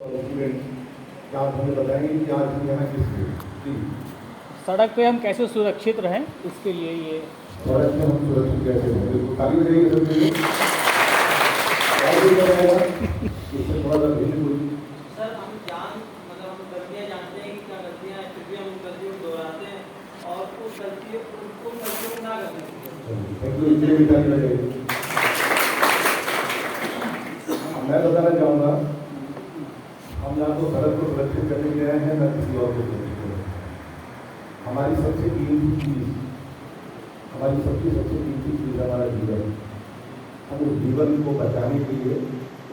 क्या आप हमें बताएंगे कि आज हम यहाँ किस लिए? जी, सड़क पे हम कैसे सुरक्षित रहें इसके लिए ये सड़क में हम सुरक्षित कैसे हैं? बिल्कुल ताली बजाइए सबके लिए। और भी बताएगा इससे थोड़ा सा भिन्न कोई। सर हम हम गलतियाँ जानते हैं कि क्या गलतियाँ हैं, फिर भी हम उन गलतियों को दोहराते हैं और उन गलतियों को ना करने चाहिए। थैंक यू, इसलिए भी ताली बजाइए। मैं बताना चाहूँगा, हम यहाँ तो सड़क को सुरक्षित करने के लिए आए हैं, न किसी और को सुरक्षित करने। हमारी सबसे कीमती चीज़, हमारी सबसे कीमती चीज़ हमारा जीवन। हम उस जीवन को बचाने के लिए,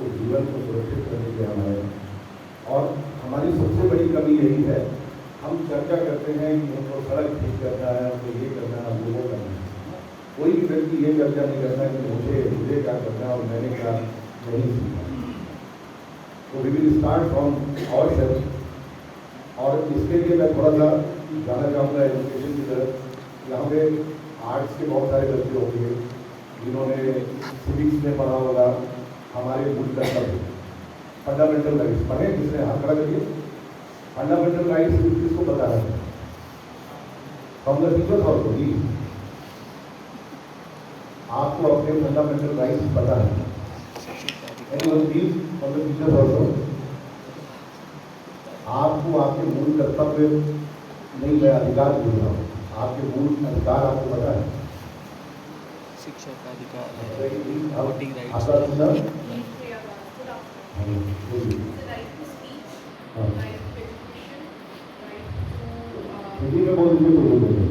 उस जीवन को सुरक्षित करने के लिए हमारे, और हमारी सबसे बड़ी कमी यही है, हम चर्चा करते हैं कि हमको सड़क ठीक करना है, हमको ये करना है, हमको वो करना है। कोई भी व्यक्ति ये चर्चा नहीं करता कि मुझे क्या करना है और मैंने क्या नहीं सीखा। तो we will start from ourselves. और इसके लिए मैं थोड़ा सा जाना चाहूँगा एजुकेशन की तरफ। यहाँ पे आर्ट्स के बहुत सारे बच्चे होंगे जिन्होंने सिविक्स में पढ़ा होगा हमारे मूल कर्तव्य, फंडामेंटल राइट्स पढ़े, जिसने हाथ खड़ा करिए। फंडामेंटल राइट्स किसको बता रहे हैं? From the teachers also. जी, आपको अपने फंडामेंटल राइट्स पता है? Anyone please from the teachers also. आपको आपके मूल कर्तव्य नहीं, मैं अधिकार बोल रहा हूँ, आपके मूल अधिकार आपको पता है? शिक्षा का अधिकार, वोटिंग राइट, आपका सुना? हिंदी में बोल दीजिए, बोल दीजिए।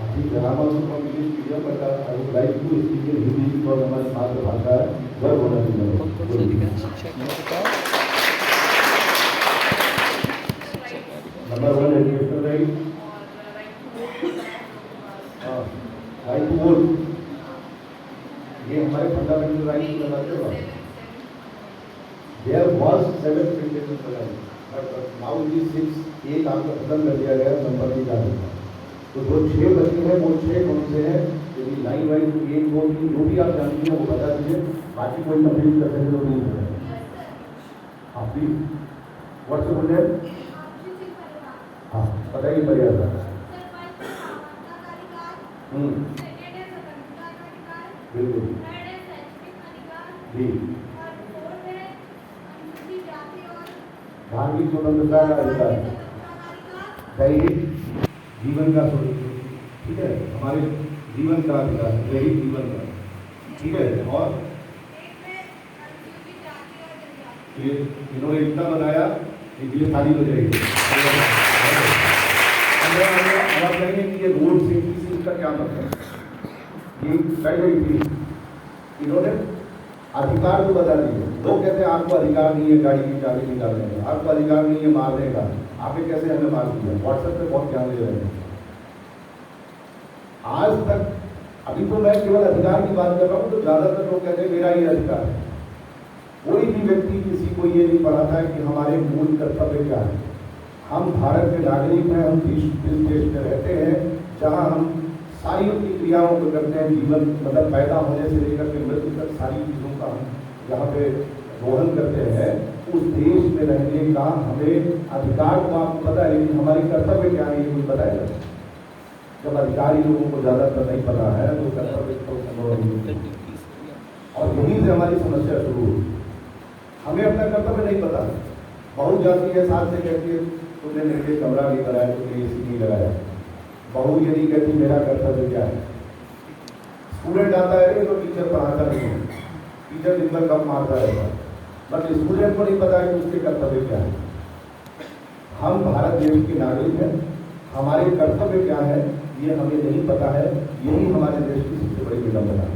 अभी ग्रामर को English medium but I would like to speak in Hindi because हमारी मातृभाषा है, गर्व होना चाहिए। शिक्षा का अधिकार, number 1 educational right, right to vote, ये हमारे फंडामेंटल राइट में लगाते हो। There was 7 fundamental right but now it is 6। एक आपका खत्म कर दिया गया, नंबर नहीं जा सकता। तो जो 6 बचे हैं वो 6 कौन से हैं? यदि लाइन वाइज 1 2 3 जो भी आप जानते हैं वो बता दीजिए, बाकी कोई कंप्लीट कर सकते तो नहीं है। आप भी व्हाट्सएप बोल रहे, हाँ बताइए मर्यादा। बिल्कुल जी, धार्मिक स्वतंत्रता का अधिकार, दैहिक जीवन का स्वतंत्र, ठीक है, हमारे जीवन का अधिकार, दैहिक जीवन का, ठीक है। और ये इन्होंने इतना बनाया, इसलिए थाली बजाएगी। अब आप कहेंगे कि ये रोड सेफ्टी से इसका क्या मतलब है? ये पहले ही इन्होंने अधिकार को बता दिए। लोग कहते हैं आपको अधिकार नहीं है गाड़ी की चाबी निकालने का, आपको अधिकार नहीं है मारने का, आपने कैसे हमें मार दिया? व्हाट्सएप पे बहुत ज्ञान दे रहे हैं आज तक। अभी तो मैं केवल अधिकार की बात कर रहा हूँ, तो ज्यादातर लोग कहते हैं मेरा ही अधिकार है। कोई भी व्यक्ति किसी को ये नहीं पढ़ाता है कि हमारे मूल कर्तव्य क्या है। हम भारत के नागरिक हैं, हम इस देश में रहते हैं जहाँ हम सारी अपनी क्रियाओं को करते हैं। जीवन मतलब पैदा होने से लेकर के मृत्यु तक सारी चीज़ों का हम यहाँ पे दोहन करते हैं। उस देश में रहने का हमें अधिकार को आपको पता है, लेकिन हमारी कर्तव्य क्या है ये कोई बताएगा? जब अधिकारी लोगों को ज़्यादातर नहीं पता है तो कर्तव्य तो संभव नहीं। और यहीं से हमारी समस्या शुरू हुई। हमें अपना कर्तव्य नहीं पता। बहू जाती है साथ से कहती है तुमने मेरे कमरा नहीं कराया, तुमने एसी नहीं लगाया। बहू ये नहीं कहती मेरा कर्तव्य क्या है। स्टूडेंट आता है तो टीचर पढ़ाता नहीं है, टीचर दिन भर कम मारता रहता है, बट स्टूडेंट को नहीं पता है कि उसके कर्तव्य क्या है। हम भारत देश के नागरिक हैं, हमारे कर्तव्य क्या है ये हमें नहीं पता है। यही हमारे देश की सबसे बड़ी विडंबना है।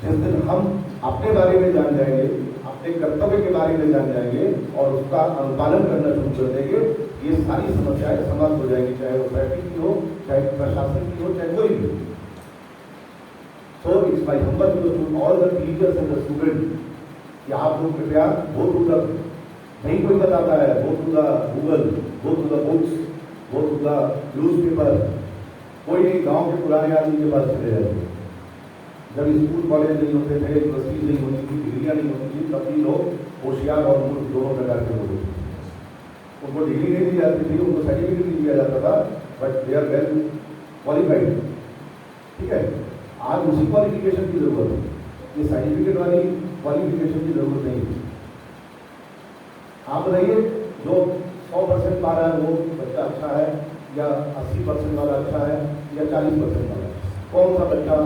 जिस दिन हम अपने बारे में जान जाएंगे, अपने कर्तव्य के बारे में जान जाएंगे और उसका अनुपालन करना शुरू कर देंगे, ये सारी समस्याएं समाप्त हो जाएंगी, चाहे वो ट्रैफिक की हो, चाहे प्रशासन की हो, चाहे कोई भी हो। So it's my humble request to all the teachers and the student कि आप लोग कृपया गो टू द, नहीं कोई बताता है, go to the Google, go to the books, go to the newspaper. कोई नहीं, गांव के पुराने आदमी के पास चले जाते। जब स्कूल कॉलेज नहीं होते थे, यूनिवर्सिटी नहीं होती थी, डिग्रियाँ नहीं होती थी, तब भी लोग होशियार और मूर्ख दोनों प्रकार के लोग होते थे। उनको डिग्री नहीं दी जाती थी, उनको सर्टिफिकेट नहीं दिया जाता था, but they are well qualified. ठीक है, आज उसी क्वालिफिकेशन की जरूरत है, ये सर्टिफिकेट वाली क्वालिफिकेशन की जरूरत नहीं है। आप बताइए, जो 100% पा रहा है वो बच्चा अच्छा है, या 80% वाला अच्छा है, या 40% वाला? कौन सा बच्चा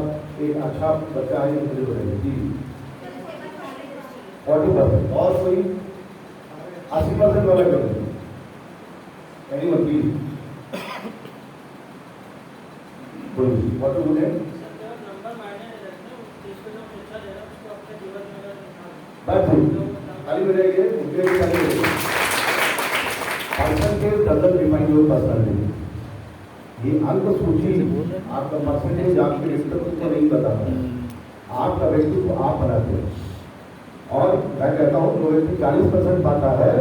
एक अच्छा बच्चा है, मुझे बताइए जी। 40%। और कोई 80% वाला कर दे, एनीवन प्लीज बोलिए, व्हाट टू डू? बस खाली हो जाएगी, मुझे भी खाली हो जाएगी। Percentage doesn't define your personality. ये अंक सूची आपका परसेंटेज आपके व्यक्तित्व को नहीं बताता, आपका व्यक्तित्व आप बनाते हो। और मैं कहता हूँ, जो व्यक्ति 40% पाता है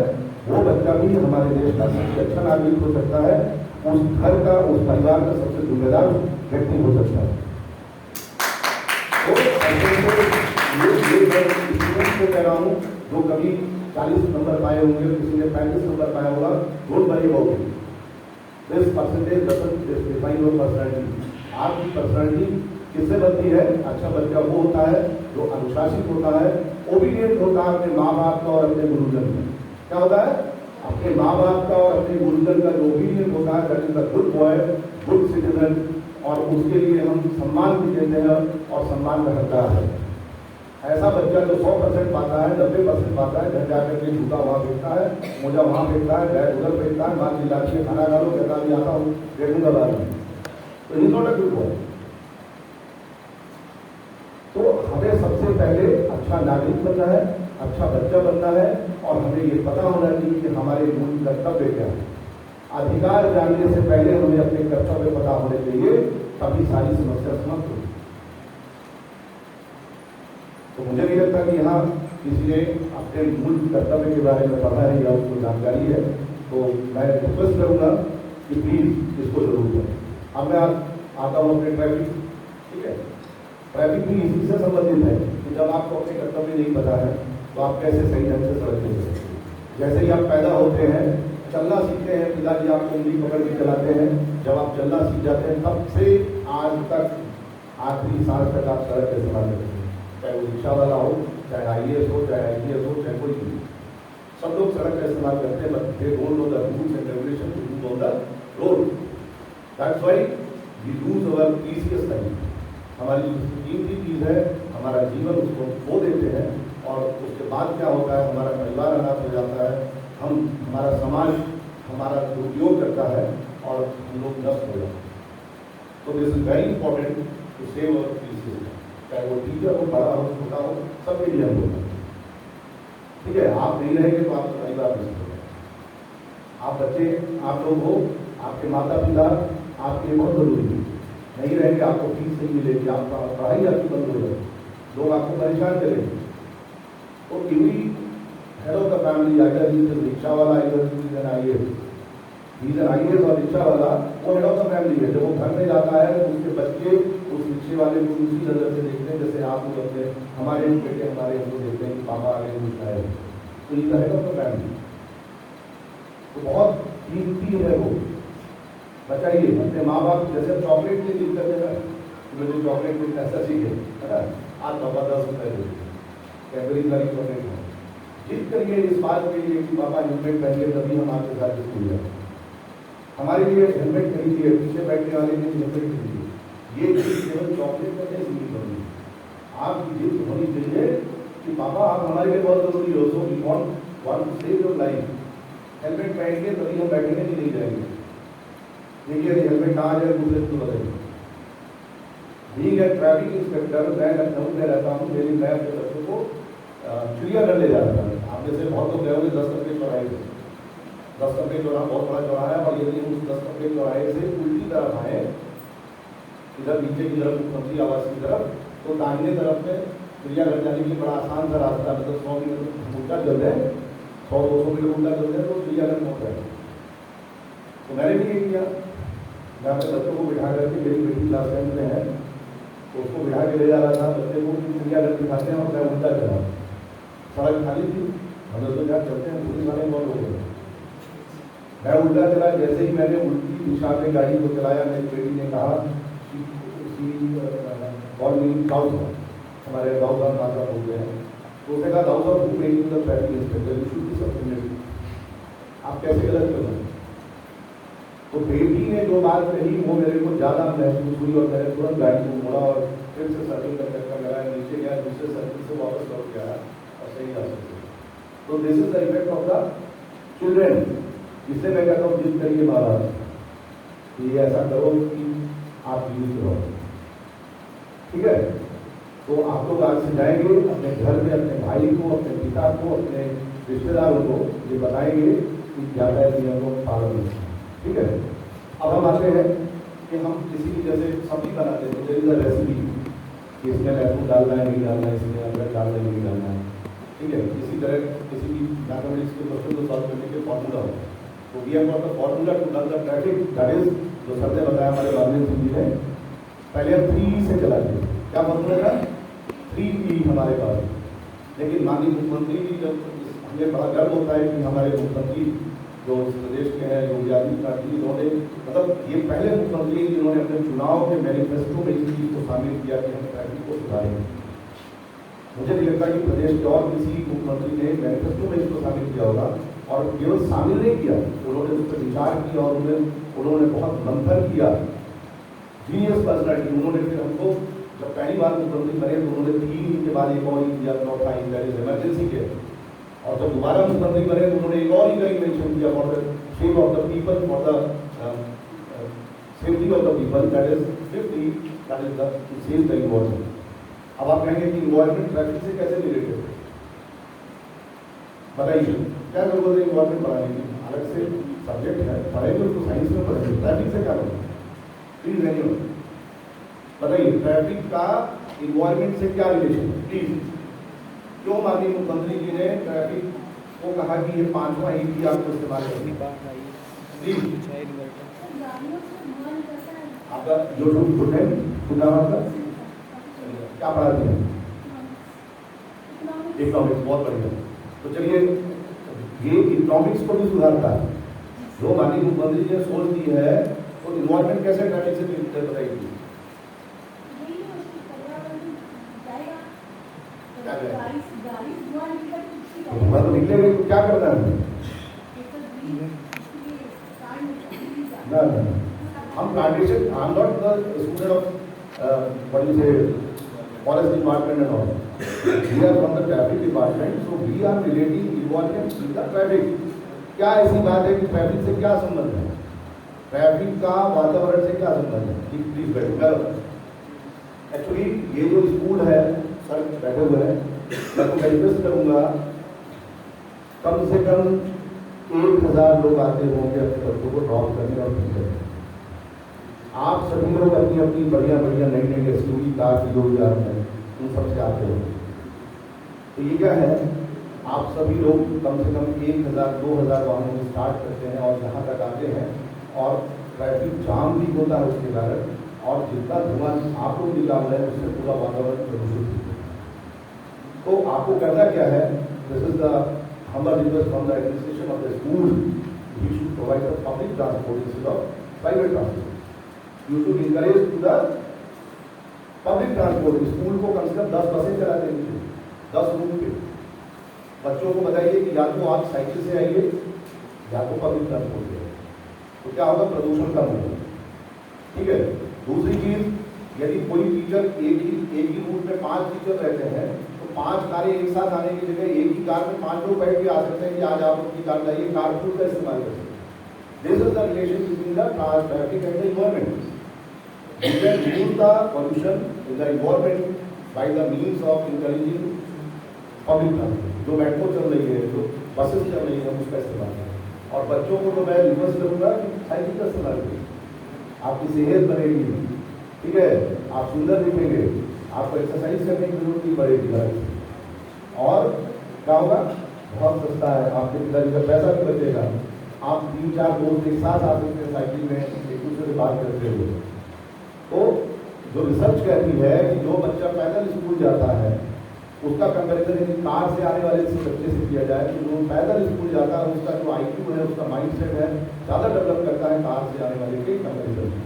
वो बच्चा भी हमारे देश का सबसे अच्छा नागरिक हो सकता है, उस घर का, उस परिवार का सबसे जिम्मेदार व्यक्ति हो सकता है। तो ये मैं स्टूडेंट को कह रहा हूँ, जो कभी 40 नंबर पाए होंगे, किसी ने 35 नंबर पाया होगा, don't worry about it. This percentage doesn't define your personality. आपकी पर्सनालिटी किससे बनती है? अच्छा बच्चा वो होता है जो अनुशासित होता है, ओबीडियंट होता है अपने माँ बाप का और अपने गुरुजन का। क्या होता है? अपने माँ बाप का और अपने गुरुजन का जो ओबीडियंट होता है, that is the good boy, good citizen, और उसके लिए हम सम्मान भी देते हैं और सम्मान का हकदार है। ऐसा बच्चा जो 100% पाता है, 90% पाता है, घर जाकर के जूता वहाँ फेंकता है, मोजा वहाँ फेंकता है, बैग उधर फेंकता है, माँ चिल्लाती है खाना खा लो, कहता भी आता हूँ देखूंगा बाद में, तो ही नॉट अ गुड बॉय। तो हमें सबसे पहले अच्छा नागरिक बनना है, अच्छा बच्चा बनना है, और हमें ये पता होना चाहिए कि हमारे मूल कर्तव्य क्या है। अधिकार जानने से पहले हमें अपने कर्तव्य पता होने चाहिए, तभी सारी समस्या समाप्त होगी। तो मुझे नहीं लगता कि यहाँ किसी ने अपने मूल कर्तव्य के बारे में पढ़ा है या उसको जानकारी है, तो मैं रिक्वेस्ट करूंगा कि प्लीज इसको जरूर करें। अब मैं आता हूँ अपने ट्रैफिक। ठीक है, ट्रैफिक भी इसी से संबंधित है कि जब आपको अपने कर्तव्य नहीं पता है तो आप कैसे सही ढंग से सड़क ले सकते हैं। जैसे ही आप पैदा होते हैं, चलना सीखते हैं, पिताजी आपको उंगली पकड़ के चलाते हैं, जब आप चलना सीख जाते हैं तब से आज तक आखिरी सांस तक आप सड़क का इस्तेमाल करते हैं, चाहे वो रिक्शा वाला हो, चाहे IAS हो, चाहे IPS हो, चाहे कोई भी, सब लोग सड़क का इस्तेमाल करते हैं, but they don't know the rules and regulation to do on the road. That's why we lose our precious time. हमारी जो कीमती चीज है, हमारा जीवन, उसको खो देते हैं, और उसके बाद क्या होता है, हमारा परिवार अनाथ हो जाता है, हमारा समाज हमारा दुरुपयोग करता है और हम लोग नष्ट हो जाते हैं। तो this is very important to save our precious, चाहे वो टीचर हो, बड़ा हो, छोटा हो, सबके लिए हम लोग। ठीक है, आप नहीं रहेंगे तो आपका परिवार नष्ट हो जाएगा। आप बच्चे, आप लोग हो, आपके माता पिता आपके लिए बहुत जरूरी है। नहीं रहेंगे, आपको फीस नहीं मिलेगी, आपका पढ़ाई आपकी बंद हो जाएगी, लोग आपको परेशान करेंगे। तो every head of the family, either rickshaw वाला, आइदर IAS और रिक्शा वाला, वो हेड ऑफ द फैमिली है। जब वो घर में जाता है तो उसके बच्चे उस रिक्शे वाले को उसी नजर से देखते हैं जैसे आप लोग अपने, हमारे बेटे हमारे हमको देखते हैं कि पापा आगे रिक्शा है, तो ये हेड ऑफ द फैमिली। तो बहुत कीमती है वो। बताइए, अपने माँ बाप जैसे चॉकलेट की जिद करते हैं, मुझे चॉकलेट में ऐसा सीखे, है ना, आज पापा 10 रुपए दे, कैडबरी वाली चॉकलेट है, जिद करिए इस बात के लिए कि पापा हेलमेट पहनिए, तभी हम आपके साथ स्कूल जाए। हमारे लिए हेलमेट खरीदिए, पीछे बैठने वाले लिए हेलमेट खरीदिए। ये जिद केवल चॉकलेट पर नहीं सीमित होनी, आपकी जिद होनी चाहिए कि पापा आप हमारे लिए बहुत जरूरी हो, so we want to save your life. Helmet पहनेंगे तभी हम बैठेंगे, नहीं जाएंगे। देखिए हेलमेट कहाँ जाए, दूसरे को बताइए। बीइंग ए ट्रैफिक इंस्पेक्टर, मैं लखनऊ में रहता हूँ, मेरी मैं अपने बच्चों को चिड़ियाघर ले जा रहा था। आप जैसे बहुत लोग गए होंगे 10 रुपये चौराहे से। 10 रुपये चौराहा बहुत बड़ा चौराहा है, और यदि उस 10 रुपये चौराहे से उल्टी तरफ आए, इधर नीचे की तरफ मुख्यमंत्री आवास की तरफ, तो दाहिने तरफ में चिड़ियाघर जाने के लिए बड़ा आसान सा रास्ता, मतलब 100 मीटर उल्टा चल रहे हैं, 100-200 मीटर उल्टा चल रहे हैं, तो चिड़ियाघर पहुँच रहे हैं। तो मैंने भी ये किया, मैं अपने बच्चों को बिठा करके, मेरी बेटी क्लास 10 में है, तो उसको बिठा के ले जा रहा था, बच्चे को चिड़ियाघर दिखाते हैं और मैं उल्टा चला। सड़क खाली थी, हम लोग तो जहाँ चलते हैं पुलिस वाले बहुत हो गए। मैं उल्टा चला, जैसे ही मैंने उल्टी दिशा में गाड़ी को चलाया, मेरी बेटी ने कहा कॉल मी दाऊद, हमारे दाऊद नाजा हो गए हैं। तो उसने कहा दाऊद साहब who made you the traffic inspector, you should be suspended. आप कैसे गलत कर रहे हैं? तो बेटी ने जो बात कही वो मेरे को ज़्यादा महसूस हुई और मैंने तुरंत गाड़ी को मोड़ा और फिर से सर्विंग का चक्कर लगाया, नीचे गया, दूसरे सर्विंग से वापस लौट के आया और सही रास्ते। तो this is the effect of the children. इससे मैं कहता हूँ जिद करिए महाराज कि ऐसा करो कि आप जीवित रहो, ठीक है? तो आप लोग आज से जाएंगे अपने घर में अपने भाई को, अपने पिता को, अपने रिश्तेदारों को ये बताएंगे कि ज़्यादा नियमों का पालन करें, ठीक है? अब हम आते हैं कि हम किसी भी जैसे सब्जी बनाते हैं, जैसे रेसिपी कि इसमें लहसुन डालना है नहीं डालना है, इसमें अदरक डालना है नहीं डालना है, ठीक है? इसी तरह किसी भी मैथमेटिक्स के क्वेश्चन को सॉल्व करने के फॉर्मूला हो, तो we have got the formula to done the traffic, that is जो सर ने बताया हमारे माननीय सिंह जी ने। पहले हम 3 से चलाते, क्या फॉर्मूला था? 3E हमारे पास। लेकिन माननीय मुख्यमंत्री जी, जब हमें बड़ा गर्व होता है कि हमारे मुख्यमंत्री जो प्रदेश के हैं योगी आदित्यनाथ जी, इन्होंने मतलब ये पहले मुख्यमंत्री जिन्होंने अपने चुनाव के मैनिफेस्टो में इस चीज को शामिल किया कि हम ट्रैफिक को सुधारेंगे। मुझे नहीं लगता कि प्रदेश के और किसी मुख्यमंत्री ने मैनिफेस्टो में इसको शामिल किया होगा, और केवल शामिल नहीं किया, उन्होंने उस पर विचार किया और उन्होंने बहुत मंथन किया। Genius personality. उन्होंने फिर हमको जब पहली बार मुख्यमंत्री बने तो उन्होंने 3 के बाद एक और दिया, चौथा इमरजेंसी के, और जब दोबारा मुख्यमंत्री बने तो उन्होंने एक और ही कहीं मेंशन किया for the safe of the people, for the safety of the people, that is 50, that is the two save the environment. अब आप कहेंगे कि इन्वायरमेंट ट्रैफिक से कैसे रिलेटेड है, बताइए क्या जरूरत है इन्वायरमेंट पढ़ाने की? अलग से सब्जेक्ट है, पढ़ेंगे उसको साइंस में पढ़ेंगे, ट्रैफिक से क्या पढ़ेंगे? प्लीज नहीं बताइए, ट्रैफिक का इन्वायरमेंट से क्या रिलेशन है? प्लीज। क्यों माननीय मुख्यमंत्री जी ने ट्रैफिक को कहा कि ये 5वां ही आपको इस्तेमाल करनी? आपका यूट्यूब खुद है, क्या पढ़ाते हैं? इकोनॉमिक्स, बहुत बढ़िया। तो चलिए, ये इकोनॉमिक्स को भी सुधारता है। जो माननीय मुख्यमंत्री जी ने सोच दी है, तो इन्वायरमेंट कैसे ट्रैफिक से रिलेटेड है बताइए? तो निकलेंगे तो क्या करना है? ना हम plantation, I am not the student of what you say forest department and all, we are from the traffic department, so we are relating involvement with the traffic. क्या ऐसी बात है कि ट्रैफिक से क्या संबंध है? ट्रैफिक का वातावरण से क्या संबंध है? प्लीज बैठो। एक्चुअली ये जो स्कूल है, सर बैठे हुए हैं, मैं तो रिक्वेस्ट करूंगा कम से कम 1000 लोग आते होंगे अपने बच्चों को ड्रॉप करने और भेजने। आप सभी लोग अपनी अपनी बढ़िया बढ़िया नई नई एसयूवी कार की जो भी आते हैं उन सबसे आते हो, तो ये क्या है, आप सभी लोग कम से कम 1000-2000 वाहनों में स्टार्ट करते हैं और यहाँ तक आते हैं, और ट्रैफिक जाम भी होता है उसके कारण, और जितना धुआं आप लोग निकाल रहे हैं उससे पूरा वातावरण प्रदूषित होता है। तो आपको करना क्या है? This is the humble request from the administration of the school, we should provide the public transport instead of private transport. You should encourage to the public transport. School को कम से कम 10 बसें चला देंगे 10 रूट पे। बच्चों को बताइए कि या तो आप साइकिल से आइए या तो पब्लिक ट्रांसपोर्ट से, तो क्या होगा? प्रदूषण कम होगा, ठीक है? दूसरी चीज, यदि कोई टीचर एक ही रूट में 5 टीचर रहते हैं, 5 कारें एक साथ आने की जगह एक ही कार में 5 लोग बैठ के आ सकते हैं कि आज आप अपनी कार लाइए, कारपूल का इस्तेमाल कर सकते हैं। This is the relation between the traffic and the environment. We can reduce the pollution in the environment by the means of encouraging public transport। जो मेट्रो चल रही है, जो बसेस चल रही है, हम उसका इस्तेमाल करें। और बच्चों को तो मैं रिक्वेस्ट करूँगा कि साइकिल का इस्तेमाल करें, आपकी सेहत बनेगी, ठीक है? आप सुंदर दिखेंगे, आपको एक्सरसाइज करने की जरूरत नहीं पड़ेगी, और क्या होगा? बहुत सस्ता है, आपके पिताजी का पैसा भी बचेगा। आप 3-4 दोस्त एक साथ आ सकते हैं साइकिल में, एक दूसरे से बात करते हुए। तो जो रिसर्च कहती है कि जो बच्चा पैदल स्कूल जाता है उसका कंपेरिजन यदि कार से आने वाले से बच्चे से किया जाए तो वो पैदल स्कूल जाता है, उसका जो IQ है, उसका माइंडसेट है, ज़्यादा डेवलप करता है कार से आने वाले के कंपेरिजन में।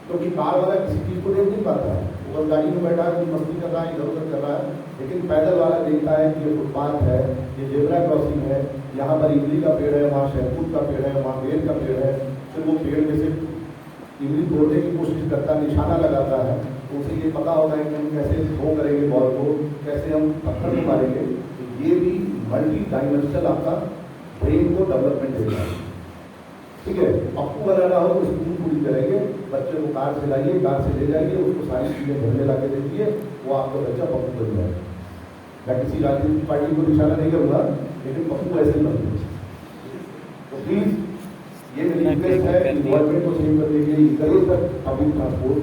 क्योंकि कार वाला किसी चीज़ को देख नहीं पाता है, वो बस गाड़ी में बैठा है, कुछ मस्ती कर रहा है, इधर उधर कर रहा है, लेकिन पैदल वाला देखता है कि ये फुटपाथ है, ये जेब्रा क्रॉसिंग है, यहाँ पर इमली का पेड़ है, वहाँ शहतूत का पेड़ है, वहाँ बेर का पेड़ है, फिर वो पेड़ में से इमली तोड़ने की कोशिश करता है, निशाना लगाता है, तो उसे ये पता होता है कि हम कैसे थ्रो करेंगे बॉल को, कैसे हम पत्थर को मारेंगे। तो ये भी मल्टी डायमेंशनल आपका ब्रेन को डेवलपमेंट देता है। ठीक है, पप्पू बनाना हो तो स्कूल पूरी करेंगे, बच्चे को कार से लाइए, कार से ले जाइए, उसको सारी चीज़ें घर में ला के दीजिए, वो आपका बच्चा पप्पू बन जाएगा। मैं किसी राजनीतिक पार्टी को निशाना नहीं करूँगा, लेकिन पप्पू ऐसे ही बनते हैं। तो प्लीज़ ये मेरी रिक्वेस्ट है, इन्वायरमेंट को सेव करने के लिए encourage the public transport,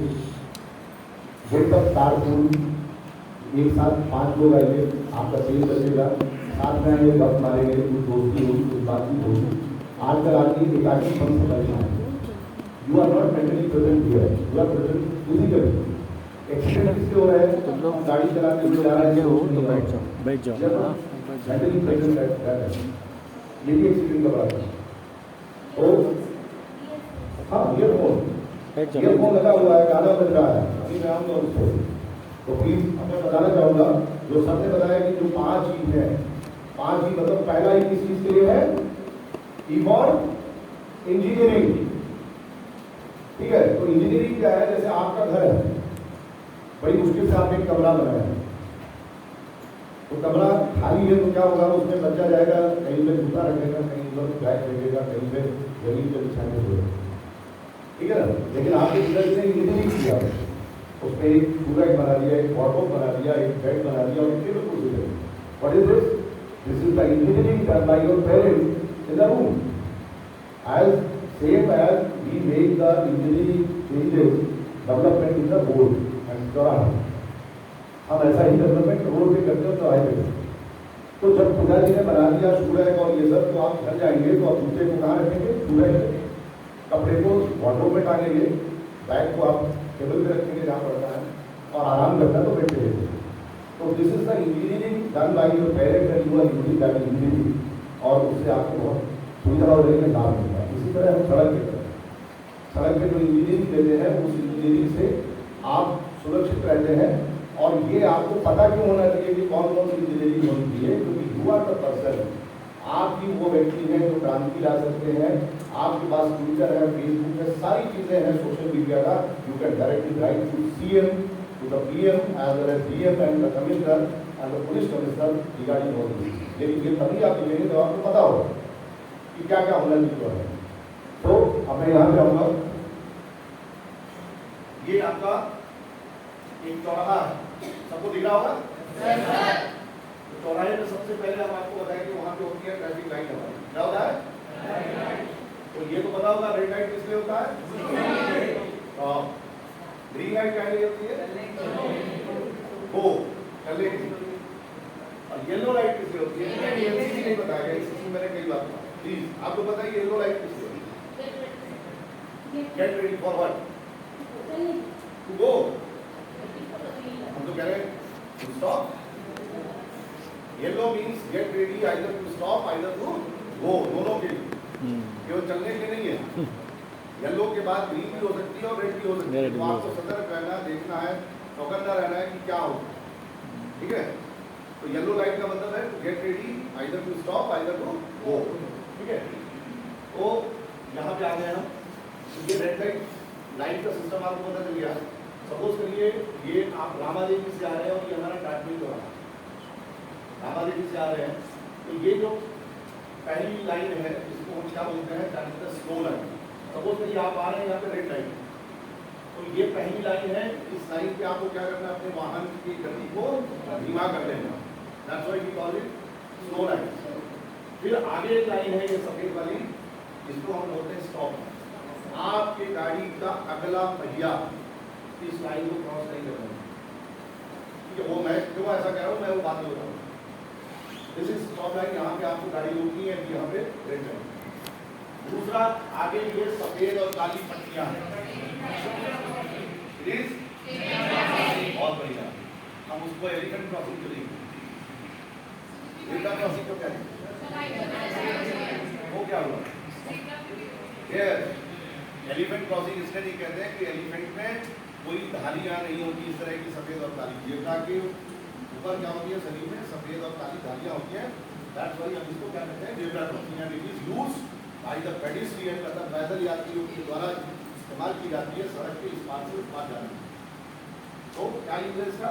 get up carpool, एक साथ 5 लोग आएंगे, आपका सेल बचेगा, साथ में आएंगे, गप मारेंगे, कुछ दोस्ती होगी, कुछ बातचीत होगी। आजकल आदमी एक आदमी फंड से परेशान है। You are not mentally present here, you are present physically. Accident किससे हो रहा है? तुम लोग गाड़ी चलाते हुए जा रहे हो हैं, तो बैठ जाओ। मेंटली प्रेजेंट रहता है, ये भी एक्सीडेंट का बड़ा है। तो हाँ, ईयरफोन लगा हुआ है, गाना बज रहा है, अभी मैं आऊँगा उसको। तो प्लीज मैं बताना चाहूँगा, जो सबने बताया कि जो 5 चीज है, 5 चीज मतलब पहला ही किस चीज के लिए है? Evolve engineering. ठीक है, तो इंजीनियरिंग क्या है? जैसे आपका घर है, बड़ी मुश्किल से आपने एक कमरा बनाया है, तो कमरा खाली है तो क्या होगा? उसमें बच्चा जाएगा, कहीं पे जूता रखेगा, कहीं उधर बैग रखेगा, कहीं पे जमीन पे बिछाने होगा। ठीक है ना? लेकिन आपके पिताजी ने इंजीनियरिंग किया, उसमें एक ट्यूबलाइट बना दिया, एक वार्डरोब बना दिया, एक बेड बना दिया और एक टेबल कुर्सी बना दिया। What is this? This is the engineering done by your parents in the room. As same as we make the engineering changes, development in the road and चौराहा, हम ऐसा ही डेवलपमेंट रोड पे करते हो, चौराहे पे। तो जब पिताजी ने बना दिया शूरैक और ये सब, तो आप घर जाएंगे तो आप जूते को कहाँ रखेंगे? शूरैक पे। कपड़े को वार्डरोब में टांगेंगे, बैग को आप टेबल पे रखेंगे जहाँ पड़ता है, और आराम करना है तो बैठ के। तो this is the engineering done by your parents and you are using that engineering, और उससे आपको बहुत सुविधा और लाभ मिलता है। इसी तरह हम सड़क पे जो इंजीनियरिंग देते हैं, उस इंजीनियरिंग से आप सुरक्षित रहते हैं। और ये आपको पता क्यों होना चाहिए कि कौन कौन सी इंजीनियरिंग होनी चाहिए? क्योंकि यू आर द पर्सन, आप ही वो व्यक्ति हैं जो क्रांति ला सकते हैं। आपके पास ट्विटर है, फेसबुक है, सारी चीजें हैं सोशल मीडिया का। You can directly write to CM, to the PM as well as DM and the commissioner and the police commissioner regarding all this. लेकिन ये तभी आप लिखेंगे जब आपको पता होगा कि क्या क्या होना चाहिए है। तो अब मैं यहाँ पे आऊँगा, ये आपका एक चौराहा है, सबको दिख रहा होगा? तो चौराहे में सबसे पहले हम आपको बताएं कि वहाँ पे होती है ट्रैफिक लाइट हमारी, क्या होता है? तो ये तो पता होगा, रेड लाइट किस लिए होता है? ग्रीन लाइट क्या लिए होती है? वो चलने के लिए। और येलो लाइट किस लिए होती है? नहीं बताया गया, इसमें मैंने कई बार कहा। प्लीज आपको बताइए येलो लाइट किस लिए? Get ready for what? To go. हम तो कह रहे हैं to stop. Yellow means get ready either to stop either to go, दोनों के लिए, केवल चलने के नहीं है। येलो के बाद ग्रीन भी हो सकती है और रेड भी हो सकती है। तो आपको सतर्क रहना, देखना है, चौकन्ना रहना है कि क्या हो। ठीक है, तो येलो लाइट का मतलब है to get ready either to stop either to go. ठीक है, तो यहाँ पे आ गए हम। ये रेड लाइट का सिस्टम आपको पता चल गया। सपोज करिए ये आप रामादेवी से आ रहे हैं और ये हमारा काश्मीर हो रहा है, रामादेवी से आ रहे हैं, तो ये जो पहली लाइन है इसको हम क्या बोलते हैं? That is the slow line. Suppose करिए आप आ रहे हैं यहाँ पे रेड लाइन, तो ये पहली लाइन है। इस लाइन पे आपको क्या करना है? अपने वाहन की गति को धीमा कर लेना। That's why we call it slow line. फिर आगे एक लाइन है ये सफेद वाली, जिसको हम बोलते हैं स्टॉप। आपके गाड़ी का अगला पहिया इस लाइन को क्रॉस नहीं करना। ठीक है, वो मैं क्यों ऐसा कह रहा हूँ, मैं वो बात बताऊँ। दिस इज स्टॉप लाइन, यहाँ पे आपको गाड़ी रोकनी है, यहाँ पे रेड लाइन। दूसरा, आगे ये सफेद और काली पट्टियां हैं, बहुत बढ़िया, हम उसको एलिफेंट क्रॉसिंग करेंगे। जेब्रा क्रॉसिंग को क्या है? वो क्या हुआ? ये एलिफेंट क्रॉसिंग इसलिए नहीं कहते हैं कि एलिफेंट में कोई धारियां नहीं होती इस तरह की सफेद और काली। जेब्रा के ऊपर क्या होती है? शरीर में सफेद और काली धारियां होती हैं। दैट्स व्हाई हम इसको क्या कहते हैं? Zebra crossing. And it is used by the pedestrian, मतलब पैदल यात्रियों के द्वारा इस्तेमाल की जाती है सड़क के इस पार से उस पार जाने में। तो क्या यूज है इसका?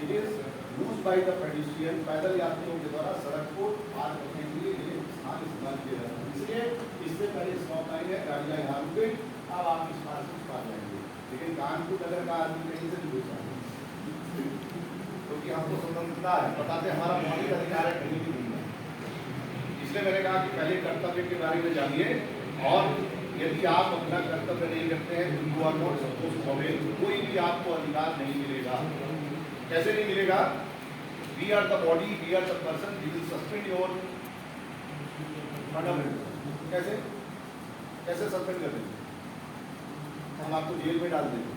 It is used by the pedestrian, पैदल यात्रियों के द्वारा सड़क को पार करने के लिए ये स्थान इस्तेमाल किया जाता है। इसलिए इससे पहले स्टॉप लाइन है, गाड़ियां यहाँ रुक गई, अब आप इस पार से उस पार जाएंगे। लेकिन कानपुर नगर का आदमी कहीं से नहीं पूछ रहा, क्योंकि हमको स्वतंत्रता है, बताते हमारा मौलिक अधिकार है कहीं भी घूमना। इसलिए मैंने कहा कि पहले कर्तव्य के बारे में जानिए, और यदि आप अपना कर्तव्य नहीं करते हैं तो you are not supposed to obey. कोई भी आपको अधिकार नहीं मिलेगा। कैसे नहीं मिलेगा? We are the body, we are the person, we will suspend your fundamental. कैसे कैसे सस्पेंड कर देंगे? हम आपको जेल में डाल देंगे।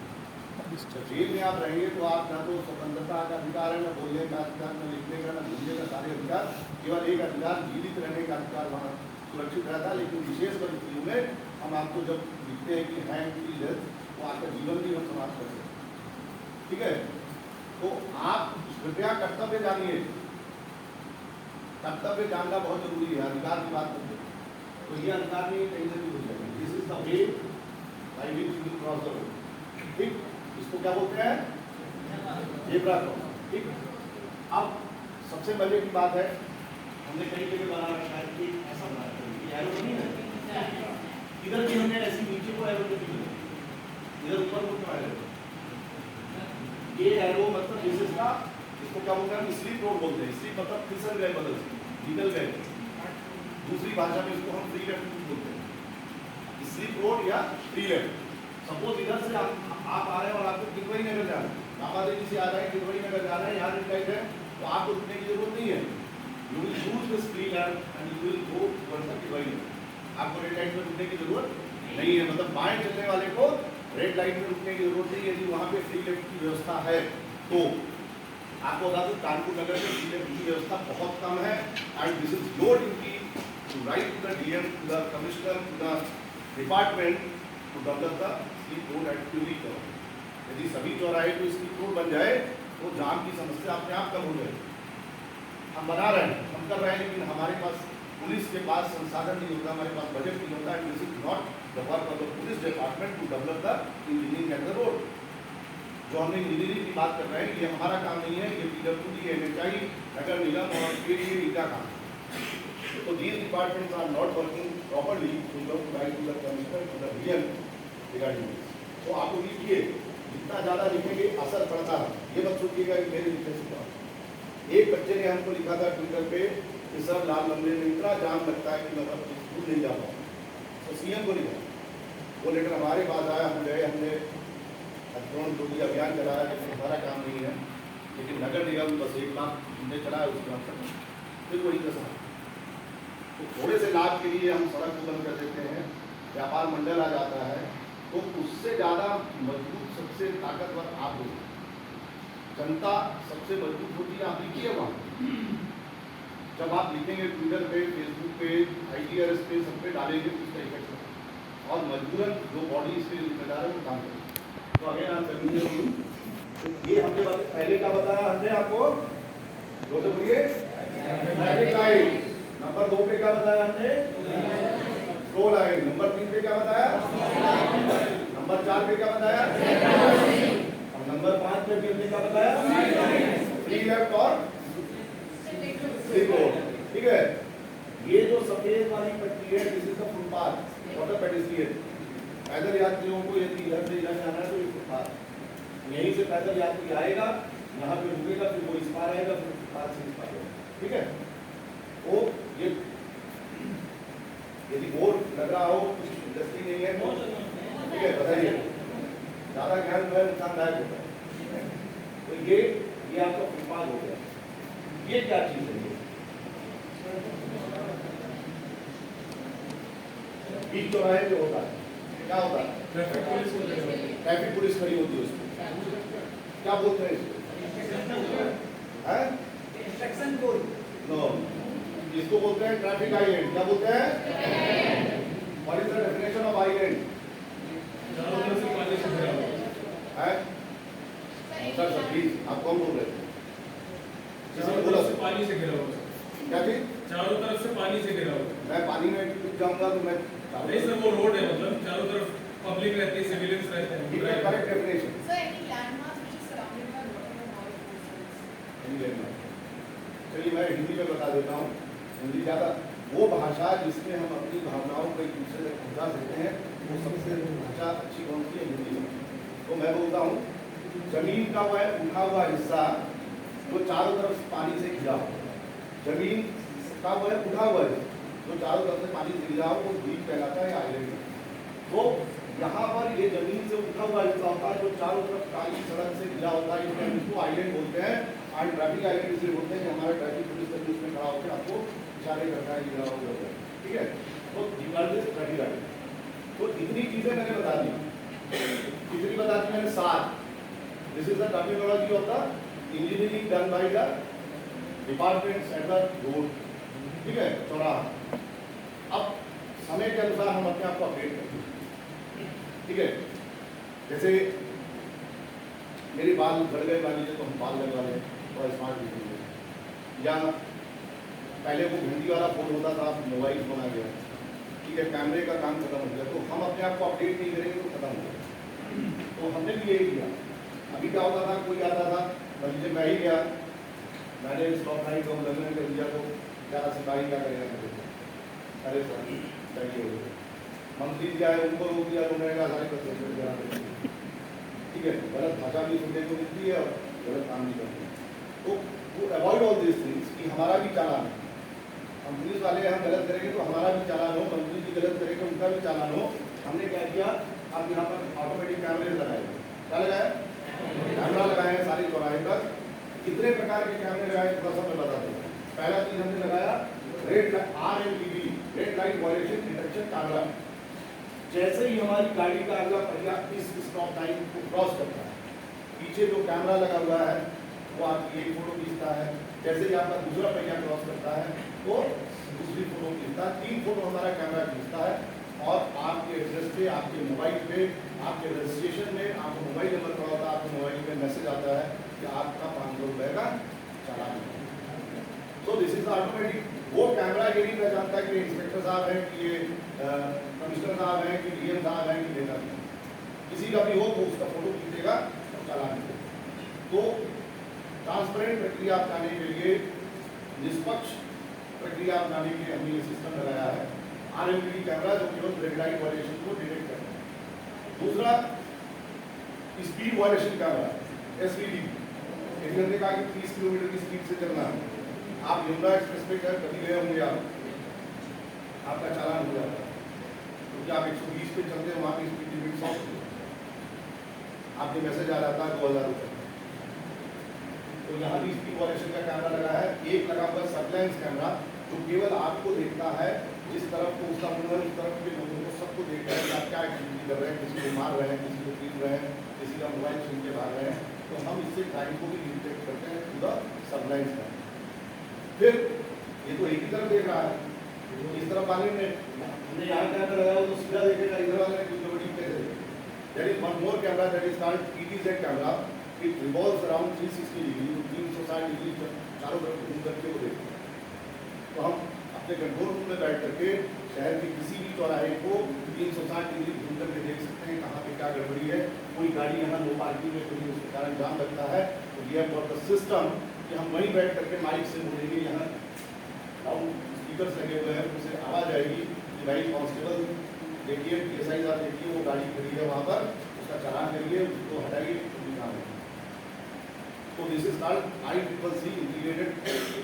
जेल में आप रहेंगे तो आप ना तो स्वतंत्रता का अधिकार है, ना बोलने का अधिकार, ना लिखने का, ना घूमने का, सारे अधिकार। केवल एक अधिकार जीवित रहने का अधिकार वहाँ सुरक्षित रहता है। लेकिन विशेष परिस्थितियों में हम आपको जब लिखते हैं कि है तो आपका जीवन भी हम समाप्त कर सकते हैं। ठीक है, तो आप कृपया कर्तव्य जानिए। कर्तव्य जानना बहुत जरूरी है। अधिकार की बात करते हैं तो ये अधिकार नहीं कहीं से भी हो जाएगा। This is the way by which you will cross the road. ठीक, इसको क्या बोलते हैं? Zebra crossing. ठीक, अब सबसे मजे की बात है, हमने कई जगह बना रखा है कि ऐसा बना रखा है, एरो नहीं है, इधर भी हमने ऐसी नीचे को एरो नहीं दिया, इधर ऊपर को क्यों एरो? ये एरो मतलब दिस इज का, इसको क्या बोलते हैं? स्लीप रोड बोलते हैं। स्लीप मतलब फिसल गए, बदल निकल गए। दूसरी भाषा में इसको हम फ्री लेफ्ट बोलते हैं, स्लीप रोड या फ्री लेफ्ट। सपोज इधर से आप आ रहे हैं और आपको किदवई नगर जाना है, बाबा देवी से आ रहे हैं, किदवई नगर जाना है, यहाँ रेड लाइट है, तो आपको रुकने की जरूरत नहीं है। You will use this free land and you will go towards the Kidwai Nagar. आपको रेड लाइट में रुकने की जरूरत नहीं है, मतलब बाएं चलने वाले को रेड लाइट में रुकने की जरूरत नहीं है। यदि वहाँ पे फ्री लेफ्ट की व्यवस्था है तो आपको बता दूं कानपुर नगर में फ्री लेफ्ट की व्यवस्था बहुत कम है। And this is your duty to write to the DM, to the commissioner, to the department to develop the slip road at every corner. यदि सभी चौराहे को स्लीप रोड बन जाए तो जाम की समस्या अपने आप कम हो जाएगी। हम बना रहे हैं, हम कर रहे हैं, लेकिन हमारे पास पुलिस के पास संसाधन नहीं होता, हमारे पास बजट नहीं होता है। This is not the work of the police department to develop the engineering at the road. जो हमने इंजीनियरिंग की बात कर रहे हैं ये हमारा काम नहीं है, ये पीडब्ल्यूडी, एनएचआई, नगर निगम और इनका काम। तो these departments are not working properly to write to the commissioner, to the DM regarding this. तो आप लोग लिखिए, जितना ज़्यादा लिखेंगे असर पड़ता है। ये मत सोचिएगा कि मेरे लिखने से क्या। एक बच्चे ने हमको लिखा था ट्विटर पे कि सर लाल लंबे में इतना जाम लगता है कि मतलब स्कूल नहीं जा पाऊँ। तो सीएम को लिखा, वो लेकर हमारे पास आया, हम गए, हमने ड्रोन ड्यूटी अभियान चलाया, लेकिन हमारा काम नहीं है। लेकिन नगर निगम बस 1 लाख हमने चलाया, उसके बाद फिर वही कैसा। तो थोड़े से लाभ के लिए हम सड़क को बंद कर देते हैं, व्यापार मंडल आ जाता है, तो उससे ज़्यादा मजबूत सबसे ताकतवर आप लोग, जनता सबसे मजबूत होती है। आप लिखिए वहाँ, जब आप लिखेंगे ट्विटर पे, फेसबुक पे, ITRS पे, सब पे डालेंगे तो उसका इफेक्ट होगा। और मजबूरन जो बॉडी इसके जिम्मेदार है वो काम करें। तो अगेन आप करेंगे ये हमने पहले का बताया हमने आपको, जो तो बोलिए नंबर 2 पे क्या बताया हमने? Flow line. नंबर 3 पे क्या बताया? नंबर 4 पे क्या बताया? और नंबर 5 पे फिर क्या बताया? फ्री लेफ्ट और स्लीप रोड। ठीक है, ये जो सफेद वाली पट्टी है this is the footpath for the pedestrian. पैदल यात्रियों को यदि इधर से इधर जाना है तो ये फुटपाथ, यहीं से पैदल यात्री आएगा, यहाँ पे रुकेगा, फिर वो इस पार आएगा, फिर फुटपाथ से इस पार आएगा। ठीक है, तो ये यदि बोर्ड लग रहा हो, कुछ इंडस्ट्री नहीं है तो ठीक है, बताइए, ज़्यादा ज्ञान जो है नुकसानदायक होता है। तो ये आपका फुटपाथ हो गया। ये क्या चीज़ है? बीच चौराहे जो होता है क्या होता है? ट्रैफिक पुलिस खड़ी होती है उसको क्या बोलते हैं इसको? इंस्ट्रक्शन नो, इसको बोलते हैं ट्रैफिक आइलैंड। क्या बोलते हैं? What is the definition of island? चारों तरफ से पानी से घिरा हुआ है सर, प्लीज आप कौन बोल रहे थे? चारों तरफ से पानी से घिरा हुआ क्या चीज? चारों तरफ से पानी से घिरा हुआ मैं पानी में डूब जाऊंगा तो मैं नहीं सर, वो रोड है, मतलब चारों तरफ पब्लिक रहती है, सिविलियंस रहते हैं। Correct definition. Sir, any landmarks which is surrounded by water and oil forces? चलिए मैं हिंदी में बता देता हूँ। हिंदी ज़्यादा वो भाषा जिसमें हम अपनी भावनाओं को एक दूसरे तक पहुँचा सकते हैं, वो सबसे भाषा अच्छी कौन सी है? हिंदी में। तो मैं बोलता हूँ, जमीन का वह उठा हुआ हिस्सा जो चारों तरफ से पानी से घिरा हो, जमीन का वह उठा हुआ हिस्सा जो चारों तरफ से पानी से घिरा हो, वो द्वीप कहलाता है, आइलैंड। तो यहाँ पर ये जमीन से उठा हुआ हिस्सा होता है जो चारों तरफ काली सड़क से घिरा होता है, इसलिए हम इसको आइलैंड बोलते हैं। और ट्रैफिक आइलैंड इसलिए बोलते हैं कि हमारा ट्रैफिक पुलिस सर्विस उसमें खड़ा होकर आपको इशारे करता है, घिरा हुआ होता है, ठीक है। तो ट्रैफिक आइलैंड, तो इतनी चीजें मैंने बता दी। कितनी बता दी मैंने? 7। This is the terminology of the engineering done by the departments eight the road, ठीक है, चौराहा। अब समय के अनुसार हम अपने आप को अपडेट करते हैं, ठीक है। जैसे मेरे बाल झड़ गए, मान लीजिए, तो हम बाल लगवा लें और स्मार्ट दिखेंगे। या पहले वो घंटी वाला फोन होता था, मोबाइल फोन आ गया, ठीक है, कैमरे का काम खत्म हो गया, तो हम अपने आप को अपडेट नहीं करेंगे तो खत्म हो गया। तो हमने भी यही किया। अभी क्या होता था, कोई आता था, मान लीजिए मैं ही गया, मैंने स्टॉप लाइट को लगने कर दिया, तो क्या सिपाही क्या करेगा? अरे सर चाहिए मंत्री क्या है, उनको रोक दिया, उन्होंने कहा सारे पैसे, ठीक है। गलत भाषा भी सुनने को मिलती है और गलत काम भी करते हैं। तो वो अवॉइड ऑल दिस थिंग्स कि हमारा भी चालान है। हम पुलिस वाले हम गलत करेंगे तो हमारा भी चालान हो, मंत्री भी गलत करेंगे उनका भी चालान हो। हमने क्या किया, अब यहाँ पर ऑटोमेटिक कैमरे लगाए। क्या लगाया? कैमरा लगाए हैं सारे चौराहे पर। कितने प्रकार के कैमरे लगाए थोड़ा सा मैं बता दूँ। पहला चीज हमने लगाया red RLDB, red light violation detection camera. जैसे ही हमारी गाड़ी का अगला पहिया इस स्टॉप लाइन को क्रॉस करता है, पीछे जो कैमरा लगा हुआ है वो आपकी एक फोटो खींचता है। जैसे ही आपका दूसरा पहिया क्रॉस करता है तो दूसरी फोटो खींचता है। 3 फोटो हमारा कैमरा खींचता है और आपके एड्रेस पे, आपके मोबाइल पे, आपके रजिस्ट्रेशन में आपको मोबाइल नंबर पड़ा होता है, आपके मोबाइल में मैसेज आता है कि आपका 500 रुपये का चालान है। तो दिस इज ऑटोमेटिक। वो कैमरा ये नहीं पहचानता कि इंस्पेक्टर साहब हैं, कि ये कमिश्नर साहब हैं, कि DM साहब हैं, कि नेता हैं। किसी का भी हो तो उसका फोटो खींचेगा और चालान देगा। तो ट्रांसपेरेंट प्रक्रिया अपनाने के लिए, निष्पक्ष प्रक्रिया अपनाने के लिए हमने ये सिस्टम लगाया है RLDB कैमरा, जो केवल रेड लाइट वायलेशन को डिटेक्ट करता है। दूसरा स्पीड वायलेशन कैमरा SVD। यदि हमने कहा कि 30 किलोमीटर की स्पीड से चलना है, आप यमुना एक्सप्रेस पे कभी गए होंगे, आपका चालान हो जाता है क्योंकि आप 120 पे चलते हैं, वहाँ की स्पीड लिमिट 100 है। आपके मैसेज आ जाता है 2000 रुपये। तो यहाँ भी स्पीड वायलेशन का कैमरा लगा है। एक लगा हुआ सर्वेलेंस कैमरा जो केवल आपको देखता है, जिस तरफ को उसका मुंह है उस तरफ के लोगों को सबको देखता है कि आप क्या एक्टिविटी कर रहे हैं, किसी को मार रहे हैं, किसी को पीट रहे हैं, किसी का मोबाइल छीन के भाग रहे हैं। तो हम इससे क्राइम को भी डिटेक्ट करते हैं थ्रू द सर्वेलेंस कैमरा। फिर ये तो एक ही तरफ देख रहा है, इस तरफ वाले ने हमने यहाँ कैमरा लगाया तो सीधा देखेगा, इधर वाले ने कुछ गड़बड़ी कैसे। There is one more camera that is called ETZ camera. It revolves around 360 degree, 360 degree चारों तरफ घूम करके वो देखते हैं। तो हम अपने कंट्रोल रूम में बैठ करके शहर के किसी भी चौराहे को 360 डिग्री घूम करके देख सकते हैं कहाँ पे क्या गड़बड़ी है। कोई गाड़ी यहाँ नो पार्किंग में कोई उसके कारण जाम लगता है तो we have got the system कि हम वहीं बैठ करके माइक से बोलेंगे, यहाँ लाउड स्पीकर्स लगे हुए हैं, उससे आवाज़ आएगी कि भाई कांस्टेबल देखिए, PSI साहब देखिए, वो गाड़ी खड़ी है वहाँ पर, उसका चालान करिए, उसको हटाइए, काम है। तो this is called ICCC integrated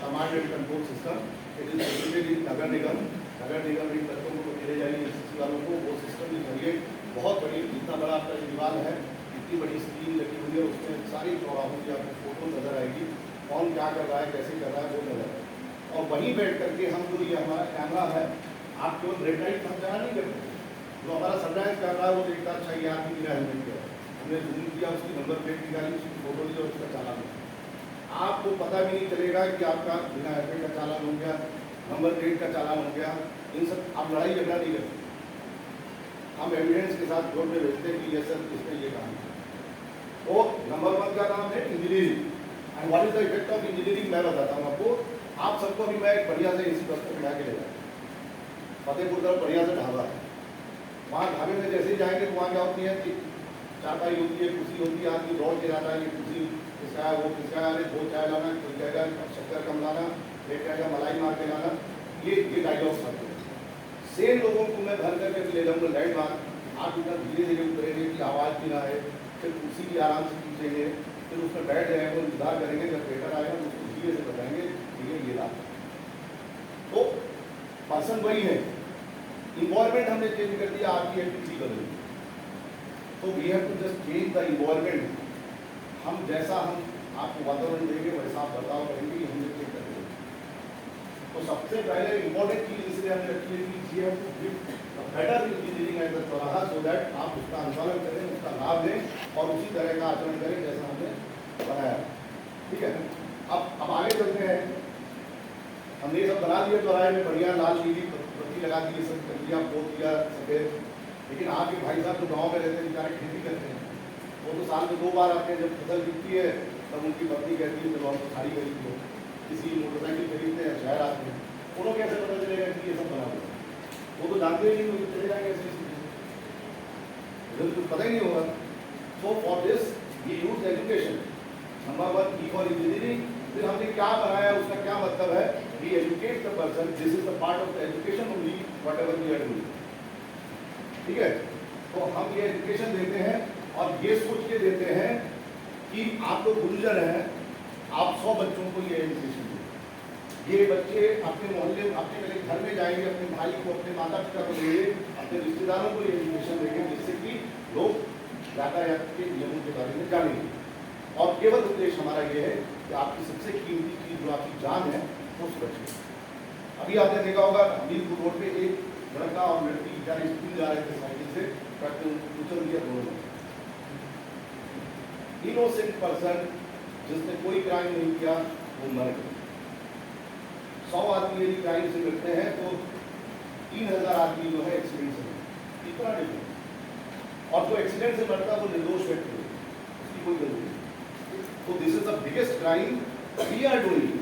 command and control system. It is located in Nagar Nigam. नगर निगम इन तत्वों को ले जाइए SSC वालों को, वो सिस्टम के जरिए बहुत बड़ी, जितना बड़ा आपका दीवार है, इतनी बड़ी स्क्रीन लगी हुई है, उसमें सारी चौराहों की आपको फोटो नजर आएगी, कौन क्या कर रहा है, कैसे कर रहा है, वो नजर आएगा। और वहीं बैठ करके हम जो ये हमारा कैमरा है, आप केवल रेड लाइट हम चला नहीं करते, जो हमारा सर्वेलेंस कैमरा है वो देखता अच्छा ये आदमी बिना हेलमेट के, हमने जूम किया, उसकी नंबर प्लेट निकाली, उसकी फोटो ली और उसका चालान। आपको पता भी नहीं चलेगा कि आपका बिना एफ का चालान हो गया, नंबर प्लेट का चालान हो गया। इन सब आप लड़ाई झगड़ा नहीं करते, हम एविडेंस के साथ कोर्ट में भेजते हैं कि ये सर इसमें ये काम है। तो नंबर 1 का नाम है engineering, and what is the effect of engineering मैं बताता हूँ आपको। आप सबको भी मैं एक बढ़िया से इसी बस को बिठा के ले जाऊँ, फतेहपुर तरफ बढ़िया से ढाबा है, वहाँ ढाबे में जैसे ही जाएंगे तो वहाँ क्या होती है कि चारपाई होती है, कुर्सी होती है, आदमी दौड़ के जाता है, ये कुर्सी किसका है, वो किसका है, अरे 2 चाय लाना, कोई कहेगा शक्कर कम लाना, एक कहेगा मलाई मार के लाना, ये डायलॉग्स आते हैं। सेम लोगों को मैं भर करके ले जाऊँगा लाइट बार, आप इतना धीरे धीरे उतरेंगे कि आवाज़ भी ना आए, फिर कुर्सी भी आराम से खींचेंगे, फिर उसमें बैठ जाएंगे, इंतजार करेंगे, जब वेटर आएगा तो उसको धीरे से बताएंगे ये ला। तो पर्सन वही है, इन्वायरमेंट हमने चेंज कर दिया, आपकी एक्टिविटी बदल। तो we have to just change the environment. हम जैसा हम आपको वातावरण देंगे वैसा आप बर्ताव करेंगे, ये हमने चेंज कर दिया। तो सबसे पहले इम्पोर्टेंट चीज इसलिए हमने रखी है कि we have to give better engineering at the चौराहा, सो दैट आप उसका अनुसरण करें, उसका लाभ लें और उसी तरह का आचरण करें जैसा हमने बनाया। ठीक है, अब आगे चलते हैं। हमने ये सब बना दिया चौराहे में, बढ़िया लाल नीली बत्ती लगा दी, सब कर दिया, पोत दिया सफेद। लेकिन आपके भाई साहब जो गाँव में रहते हैं, बेचारे खेती करते हैं, वो तो साल में 2 बार आते हैं, जब फसल गिरती है तब उनकी पत्नी कहती है चलो हम तो साड़ी खरीद लो, किसी मोटरसाइकिल खरीदते हैं, शहर आते हैं, उन्होंने कैसे पता चलेगा कि ये सब बना हुआ है? वो तो जानते ही नहीं, वो चले जाएंगे ऐसे, कुछ पता ही नहीं होगा। So for this we use education. Number 1 E for engineering. फिर हमने क्या बनाया, उसका क्या मतलब है, we educate the person, this is the part of the education only, whatever we are doing. ठीक है, तो हम ये एजुकेशन देते हैं और ये सोच के देते हैं कि आप लोग गुरुजन हैं, आप 100 बच्चों को ये एजुकेशन दें। ये बच्चे अपने मोहल्ले, अपने घर में जाएंगे, अपने भाई को, अपने माता पिता को देंगे, अपने रिश्तेदारों को ये एजुकेशन देंगे, जिससे कि लोग यातायात के नियमों के बारे में जानेंगे। और केवल उद्देश्य हमारा ये है कि आपकी सबसे कीमती चीज जो आपकी जान है वो सुरक्षित। अभी आपने देखा होगा हमीरपुर रोड पे एक लड़का और लड़की बेचारे स्कूल जा रहे थे साइकिल से, ट्रक ने उछल दिया दोनों। इनोसेंट पर्सन जिसने कोई क्राइम नहीं किया वो मर गया। 100 आदमी यदि क्राइम से मिलते हैं तो 3000 आदमी जो है एक्सीडेंट से मिलते, इतना डिफरेंस। और जो एक्सीडेंट से मरता है वो निर्दोष व्यक्ति है, उसकी कोई गलती नहीं। तो this is the biggest crime we are doing,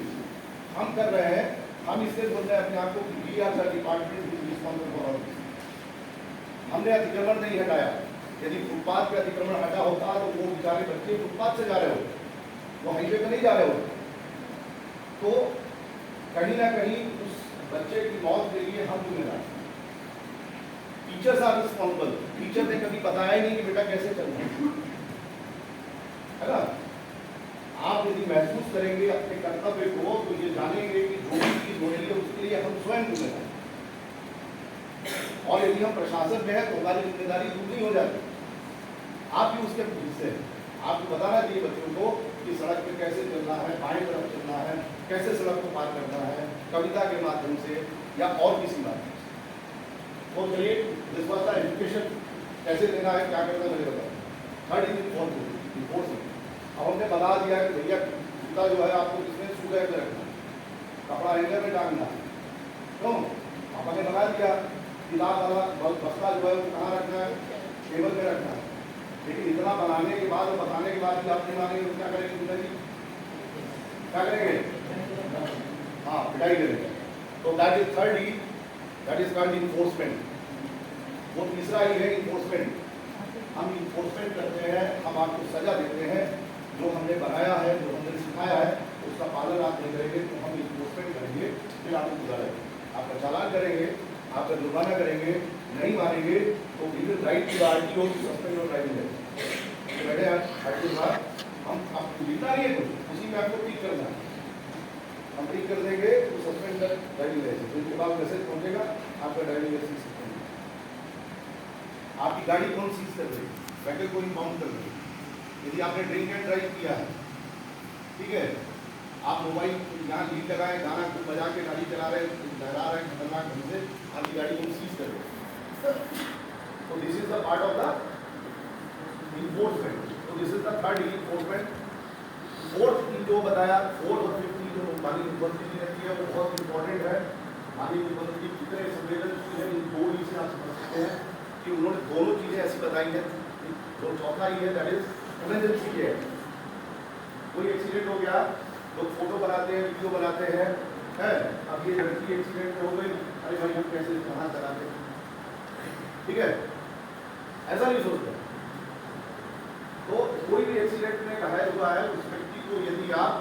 हम कर रहे हैं। हम इससे बोल रहे हैं अपने आप को कि we are the department is responsible for all this. हमने अतिक्रमण नहीं हटाया। यदि फुटपाथ पे अतिक्रमण हटा होता तो वो बेचारे बच्चे फुटपाथ से जा रहे होते, वो हाईवे पे नहीं जा रहे होते। तो कहीं ना कहीं उस बच्चे की मौत के लिए हम जिम्मेदार। Teachers are responsible. टीचर ने कभी बताया ही नहीं कि बेटा कैसे चलना है ना। आप यदि महसूस करेंगे अपने कर्तव्य को तो ये जानेंगे कि जो भी चीज हो रही है उसके लिए हम स्वयं जिम्मेदार। और यदि हम प्रशासन में है तो हमारी जिम्मेदारी दूसरी हो जाती है। आप भी उसके हिस्से हैं। आपको बताना चाहिए बच्चों को कि सड़क पे कैसे चलना है, बाएं तरफ चलना है, कैसे सड़क को पार करना है, कविता के माध्यम से या और किसी माध्यम से। तो चलिए विश्वास एजुकेशन कैसे देना है, क्या करना है मुझे बताओ। Third is enforcement. अब हमने बता दिया कि भैया जूता जो है आपको किसने शू रैक में रखना है, कपड़ा हैंगर में टांगना है, क्यों आपने बता दिया। किताब वाला बस्ता जो है वो कहाँ रखना है, टेबल में रखना है। लेकिन इतना बनाने के बाद और बताने के बाद भी आप नहीं मानेंगे तो क्या करेंगे पिताजी, क्या करेंगे? हाँ, पिटाई करेंगे। तो that is third E, that is called enforcement. वो तीसरा ही है इन्फोर्समेंट। हम इन्फोर्समेंट करते हैं, हम आपको सजा देते हैं। जो हमने बनाया है, जो हमने सिखाया है उसका पालन आप नहीं करेंगे तो हम इन्फोर्समेंट करेंगे, फिर आपको सुधारेंगे, आपका चालान करेंगे, आपका जुर्माना करेंगे। नहीं मानेंगे तो we will write to RTO to suspend your driving licence. बैठे आरटीओ साहब, हम आपको लिखना नहीं है कुछ, उसी में आपको टिक करना है। हम टिक कर देंगे तो सस्पेंड ड्राइविंग लाइसेंस। उसके बाद मैसेज पहुंचेगा आपका ड्राइविंग लाइसेंस सस्पेंड। आपकी गाड़ी कौन सीज कर रही है, व्हीकल को इम्पाउंड कर रही है। यदि आपने ड्रिंक एंड ड्राइव किया है, ठीक है, आप मोबाइल यहाँ लीड लगाए, गाना खूब बजा के गाड़ी चला रहे, लहरा रहे खतरनाक ढंग से, आपकी गाड़ी को सीज कर रहे। तो this is the part of the enforcement. तो this is the third enforcement. Fourth की जो बताया, फोर्थ और फिफ्थ की जो माननीय मुख्यमंत्री जी ने की है वो बहुत इंपॉर्टेंट है। माननीय मुख्यमंत्री जी कितने संवेदनशील है, इन दो ही से आप समझ सकते हैं कि उन्होंने दोनों चीजें ऐसी बताई हैं। जो चौथा ही है दैट इज इमरजेंसी केयर। कोई एक्सीडेंट हो गया, लोग फोटो बनाते हैं, वीडियो बनाते हैं, है अब ये लड़की एक्सीडेंट हो गई, अरे भाई हम कैसे कहाँ चलाते हैं, ठीक है, ऐसा नहीं सोचते। तो कोई भी एक्सीडेंट में घायल हुआ है उस व्यक्ति को यदि आप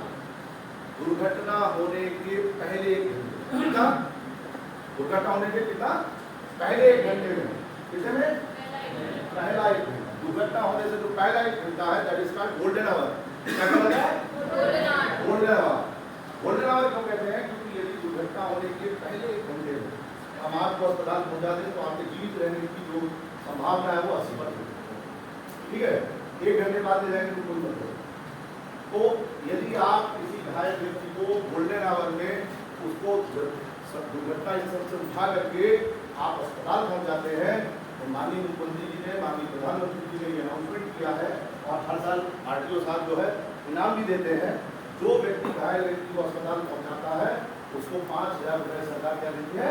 दुर्घटना होने के पहले कितना, दुर्घटना होने के कितना पहले 1 घंटे में, कितने में, पहला 1 घंटा, दुर्घटना होने से जो पहला 1 घंटा है that is called golden hour. क्या कहते हैं? Golden hour. गोल्डन आवर क्यों कहते हैं? क्योंकि यदि दुर्घटना होने के पहले 1 घंटे में हम आपको अस्पताल पहुंचाते हैं तो आपके जीवित रहने की जो संभावना है वो 80%, ठीक है। 1 घंटे बाद ले जाएंगे तो कोई मतलब। तो यदि आप किसी घायल व्यक्ति को गोल्डन आवर में उसको दुर्घटना स्थल से उठा करके आप अस्पताल पहुंचाते हैं तो माननीय मुख्यमंत्री जी ने, माननीय प्रधानमंत्री जी ने ये अनाउंसमेंट किया है और हर साल आरटीओ साहब जो है इनाम भी देते हैं। जो व्यक्ति घायल व्यक्ति को अस्पताल पहुंचाता है उसको 5,000 रुपये सरकार क्या देती है,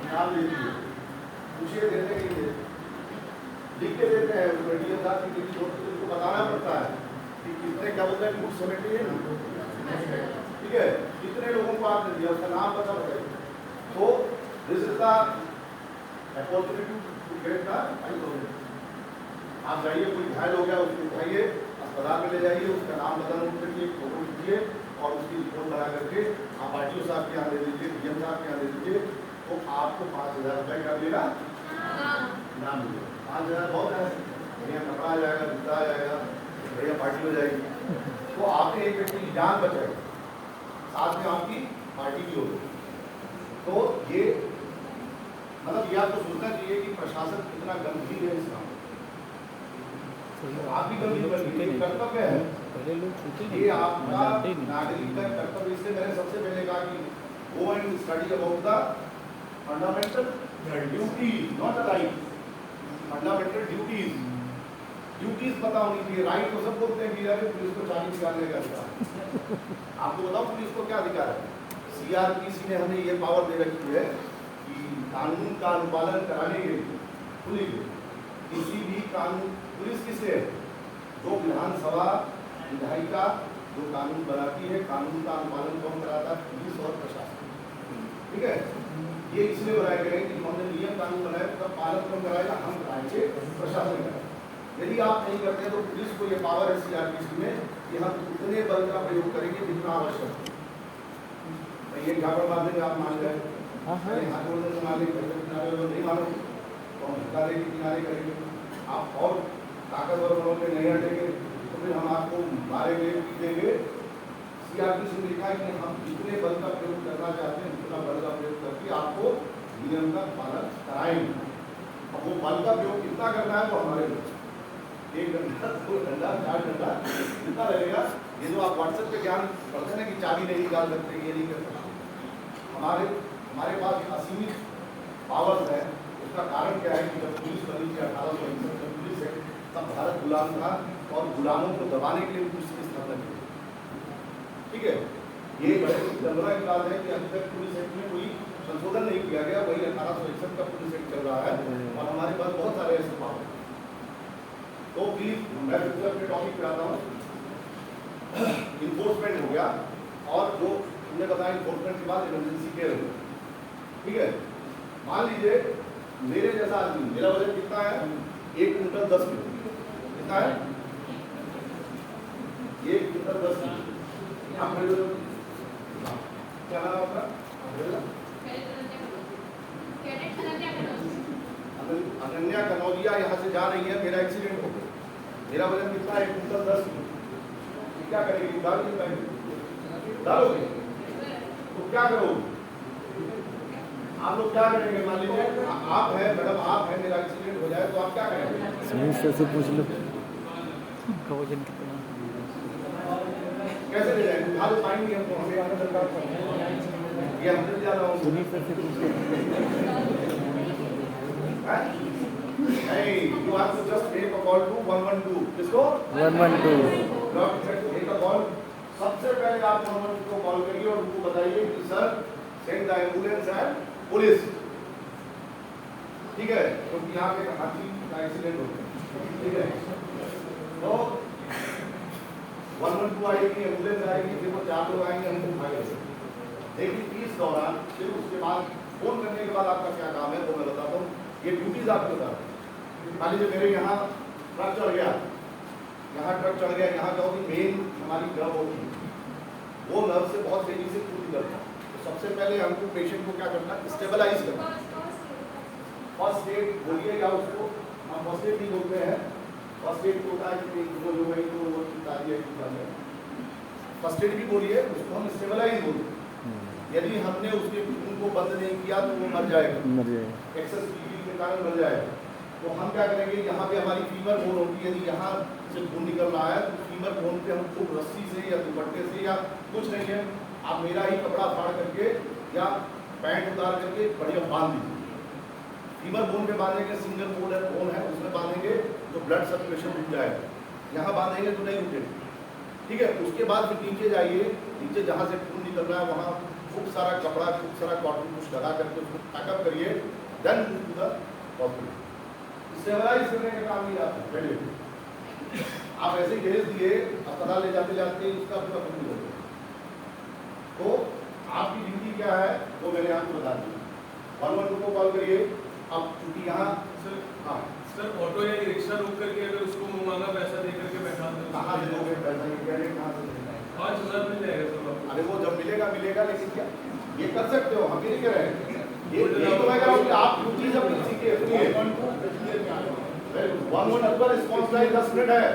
इनाम देती है। पूछिए देते नहीं देते, लिख के देते हैं, डीएम साहब की उनको बताना पड़ता है कि कितने, क्या बोलते हैं, गुड सेमेट्री है ना, ठीक है, कितने लोगों को आपने दिया उसका नाम पता बताइए। तो this is the opportunity to get the 5,000। आप जाइए, कोई घायल हो गया उसको उठाइए, अस्पताल में ले जाइए, उसका नाम पता नोट करिए, फोटो खींचिए और उसकी रिपोर्ट बना करके आप आरटीओ साहब के यहाँ दे दीजिए, डीएम साहब के यहाँ दे दीजिए, तो आपको 5,000 रुपये क्या मिलेगा, नाम मिलेगा। 5,000 बहुत है, बढ़िया कपड़ा आ जाएगा, जूता आ जाएगा, बढ़िया पार्टी हो जाएगी। तो आपने एक व्यक्ति की जान बचाई, साथ में आपकी पार्टी भी होगी। तो ये मतलब ये आपको सोचना चाहिए कि प्रशासन कितना गंभीर है इस काम में। आप भी गंभीर बनिए, कर्तव्य है, पहले लोग छूते ये आपका नागरिक का कर्तव्य। इसलिए मैंने सबसे पहले कहा कि go and study about the fundamental duties, not the right, fundamental duties. Duties पता होनी चाहिए। राइट तो सब बोलते हैं कि यार पुलिस को चाबी निकालने का अधिकार। आपको बताओ पुलिस को क्या अधिकार है? सीआरपीसी ने हमें ये पावर दे रखी है कि कानून का अनुपालन कराने के लिए पुलिस, किसी भी कानून, पुलिस किससे है? जो विधानसभा विधायिका जो कानून बनाती है, कानून का अनुपालन कौन कराता है? पुलिस और प्रशासन, ठीक है। ये इसलिए बनाए गए कि हमने नियम कानून बनाए, उसका पालन कौन कराएगा? हम कराएंगे, प्रशासन कराएगा। यदि आप नहीं करते तो पुलिस को ये पावर है सीआरपीसी में कि हम उतने बल का प्रयोग करेंगे जितना आवश्यक है। ये झापड़ मारने में आप मान गए, हाथ बोलने से मान लेंगे, किनारे नहीं मानो तो हम धक्का देंगे, किनारे करेंगे। आप और ताकतवर बलों पे नहीं हटेंगे तो फिर हम आपको मारेंगे, पीटेंगे। सीआरपीसी में लिखा है कि हम जितने बल का प्रयोग करना चाहते हैं उतना बल का प्रयोग करके आपको नियम का पालन कराएंगे। अब वो बल का प्रयोग कितना करना है वो हमारे लिए 1 घंटा, 2 घंटा, 4 घंटा कितना लगेगा। ये जो आप व्हाट्सएप पे ज्ञान पढ़ते हैं कि चाबी नहीं निकाल सकते, ये नहीं कर सकते, हमारे पास असीमित पावर्स है। उसका कारण क्या है कि जब पुलिस बनी थी 1861 में पुलिस है, तब भारत गुलाम था और गुलामों को दबाने के लिए पुलिस की स्थापना की, ठीक है। ये जलवा की बात है कि अभी तक पुलिस एक्ट में कोई संशोधन नहीं किया गया, वही 1861 का पुलिस एक्ट चल रहा है और हमारे पास बहुत सारे ऐसे पावर। तो प्लीज मैं अपने टॉपिक पे आता हूँ। इन्फोर्समेंट हो गया और जो हमने बताया इन्फोर्समेंट के बाद इमरजेंसी केयर हो गया, ठीक है। मान लीजिए मेरे जैसा आदमी, मेरा वजन कितना है? 1 कुंटल 10 किलो। कितना है? 1 कुंटल 10 किलो। आप क्या नाम आपका? अनन्या कनौजिया यहाँ से जा रही है, मेरा एक्सीडेंट हो गया, मेरा वजन कितना है? 1 कुंटल 10 किलो। क्या करेगी? डालोगे तो क्या करोगे? आप लोग क्या करेंगे? मान लीजिए आप हैं, मैडम आप हैं, मेरा एक्सीडेंट हो जाए तो आप क्या करेंगे? सुनील से पूछ लो वजन कितना, कैसे ले जाएंगे? उठा तो पाएंगे हमको, हमें यहाँ सरकार ये हमसे ज़्यादा होंगे। सुनील से पूछ लो। नहीं, you have to just make a call to 112. किसको? 112. Not make a कॉल, सबसे पहले आप 112 को कॉल करिए और उनको बताइए कि sir send the ambulance and police, ठीक है, क्योंकि यहाँ पे हाथी का एक्सीडेंट हो गया, ठीक है। तो 112 आएगी, एम्बुलेंस आएगी, फिर वो 4 लोग आएंगे, हमको उठाएंगे। लेकिन इस दौरान फिर उसके बाद फोन करने के बाद आपका क्या काम है वो मैं बताता हूँ। ये ड्यूटीज आपके साथ, मान लीजिए मेरे यहाँ ट्रक चढ़ गया, यहाँ ट्रक चढ़ गया, यहाँ क्या होगी, मेन हमारी नर्व होती है, वो नर्व से बहुत तेजी से टूट करता है। तो सबसे पहले हमको पेशेंट को क्या करना है, स्टेबलाइज करना। फर्स्ट एड बोलिए या उसको हम फर्स्ट एड भी बोलते हैं। फर्स्ट एड होता है कि वो जो है वो फर्स्ट एड भी बोलिए, उसको हम स्टेबलाइज बोलते हैं। यदि हमने उसके खून को बंद नहीं किया तो वो मर जाएगा, एक्सेस ब्लीडिंग के कारण मर जाएगा। तो हम क्या करेंगे, यहाँ पे हमारी फीवर बोन होती है, यदि यहाँ से खून निकल रहा है तो फीवर बोन पे हम खूब रस्सी से या दुपट्टे से या कुछ नहीं है, आप मेरा ही कपड़ा फाड़ करके या पैंट उतार करके बढ़िया बांध दीजिए। फीवर बोन पे बांधेंगे, सिंगल बोन है उसमें बांधेंगे तो ब्लड सर्कुलेशन रुक जाएगा, यहाँ बांधेंगे तो नहीं रुकेगा, ठीक है। उसके बाद फिर नीचे जाइए, नीचे जहाँ से खून निकल रहा है वहाँ खूब सारा कपड़ा, खूब सारा कॉटन कुछ लगा करके उसको पैकअप करिए, then to the hospital. Stabilise करने का काम ही आता है। पहले आप ऐसे भेज दिए, अस्पताल ले जाते जाते उसका पूरा खून हो गया, तो आपकी ड्यूटी क्या है वो मैंने आपको बता दिया। 112 को कॉल करिए। अब चूंकि यहाँ सर ऑटो या रिक्शा रोक करके अगर उसको मुंह पैसा दे करके बैठा दे, कहाँ से दोगे पैसा, ये कह रहे हैं कहाँ से देना है? 5000 मिल जाएगा सर आपको। अरे वो जब मिलेगा मिलेगा, लेकिन क्या ये कर सकते हो, हम ये नहीं कह रहे हैं। ये तो मैं कह रहा हूँ कि आप ड्यूटी जब किसी के सुनिए, 112 पर रिस्पॉन्स टाइम 10 मिनट है,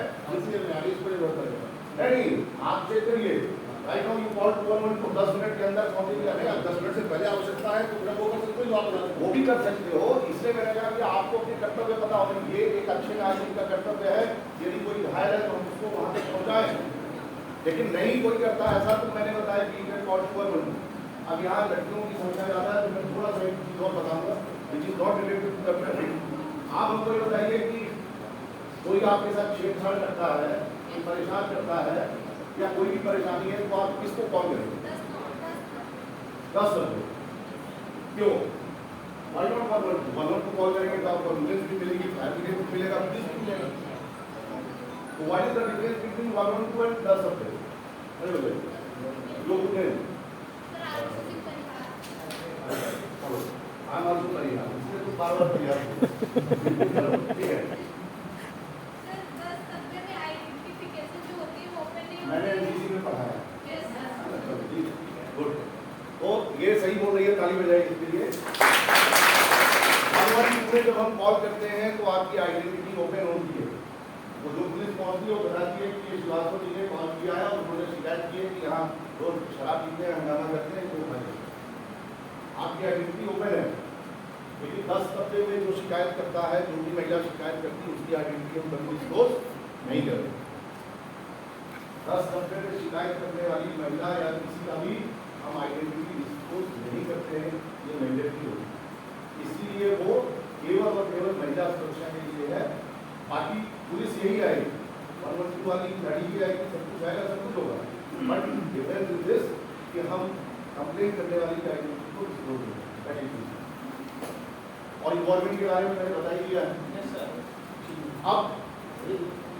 नहीं आप चेक करिए, राइट नाउ यू कॉल 112 को 10 मिनट के अंदर पहुंचेगी, नहीं 10 मिनट से पहले आवश्यकता है तो वो कर सकते हो, वो भी कर सकते हो। इसलिए मैंने कहा कि आपको अपने कर्तव्य पता होने, ये एक अच्छे नागरिक का कर्तव्य है, यदि कोई घायल है तो हम उसको वहां तक पहुंचाएं। लेकिन नहीं कोई करता ऐसा, तो मैंने बताया कि कॉल 112। अब यहाँ लड़कियों की संख्या ज़्यादा है तो मैं थोड़ा सा एक चीज़ और बताऊँगा which is not related to the traffic. आप हमको ये बताइए कि कोई आपके साथ छेड़छाड़ करता है, कोई परेशान करता है या कोई भी परेशानी है तो आप किसको कॉल करेंगे? 10 नंबर। क्यों? वाई नॉट 112 को कॉल करेंगे तो आपको एम्बुलेंस भी मिलेगी, फायर ब्रिगेड भी मिलेगा, पुलिस भी मिलेगा। तो what is the difference between 112 and 10 number? अरे बोले लोग उठे I'm also परिहार, इसलिए तो बार-बार परिहार ठीक है। मैंने एनसीसी में पढ़ा है। गुड, तो ये सही बोल रही है, ताली बजाइए इसके लिए। पूरे जब हम कॉल करते हैं तो आपकी आइडेंटिटी ओपन होती है, वो जो पुलिस पहुंचती है वो बताती है कि श्रीवास्तव जी ने कॉल किया है और उन्होंने शिकायत की है कि यहाँ लोग शराब पीते हैं, हंगामा करते हैं, तो आपकी आइडेंटिटी ओपन है। लेकिन 10 तबके में जो शिकायत करता है, जो भी महिला शिकायत करती है, उसकी आइडेंटिटी हम कभी डिस्क्लोज नहीं करते। 10 तबके में शिकायत करने वाली महिला या किसी का भी हम आइडेंटिटी डिस्क्लोज नहीं करते हैं, ये मैंडेटरी होती। इसीलिए वो केवल और केवल महिला सुरक्षा के लिए है। बाकी पुलिस यही आएगी, 112 वाली गाड़ी भी आएगी, सब कुछ आएगा, सब कुछ होगा, बट डिफरेंस इज दिस कि हम कंप्लेन करने वाली की आइडेंटिटी को डिस्क्लोज नहीं करते। और इन्वॉल्वमेंट के बारे में मैंने बता ही दिया है।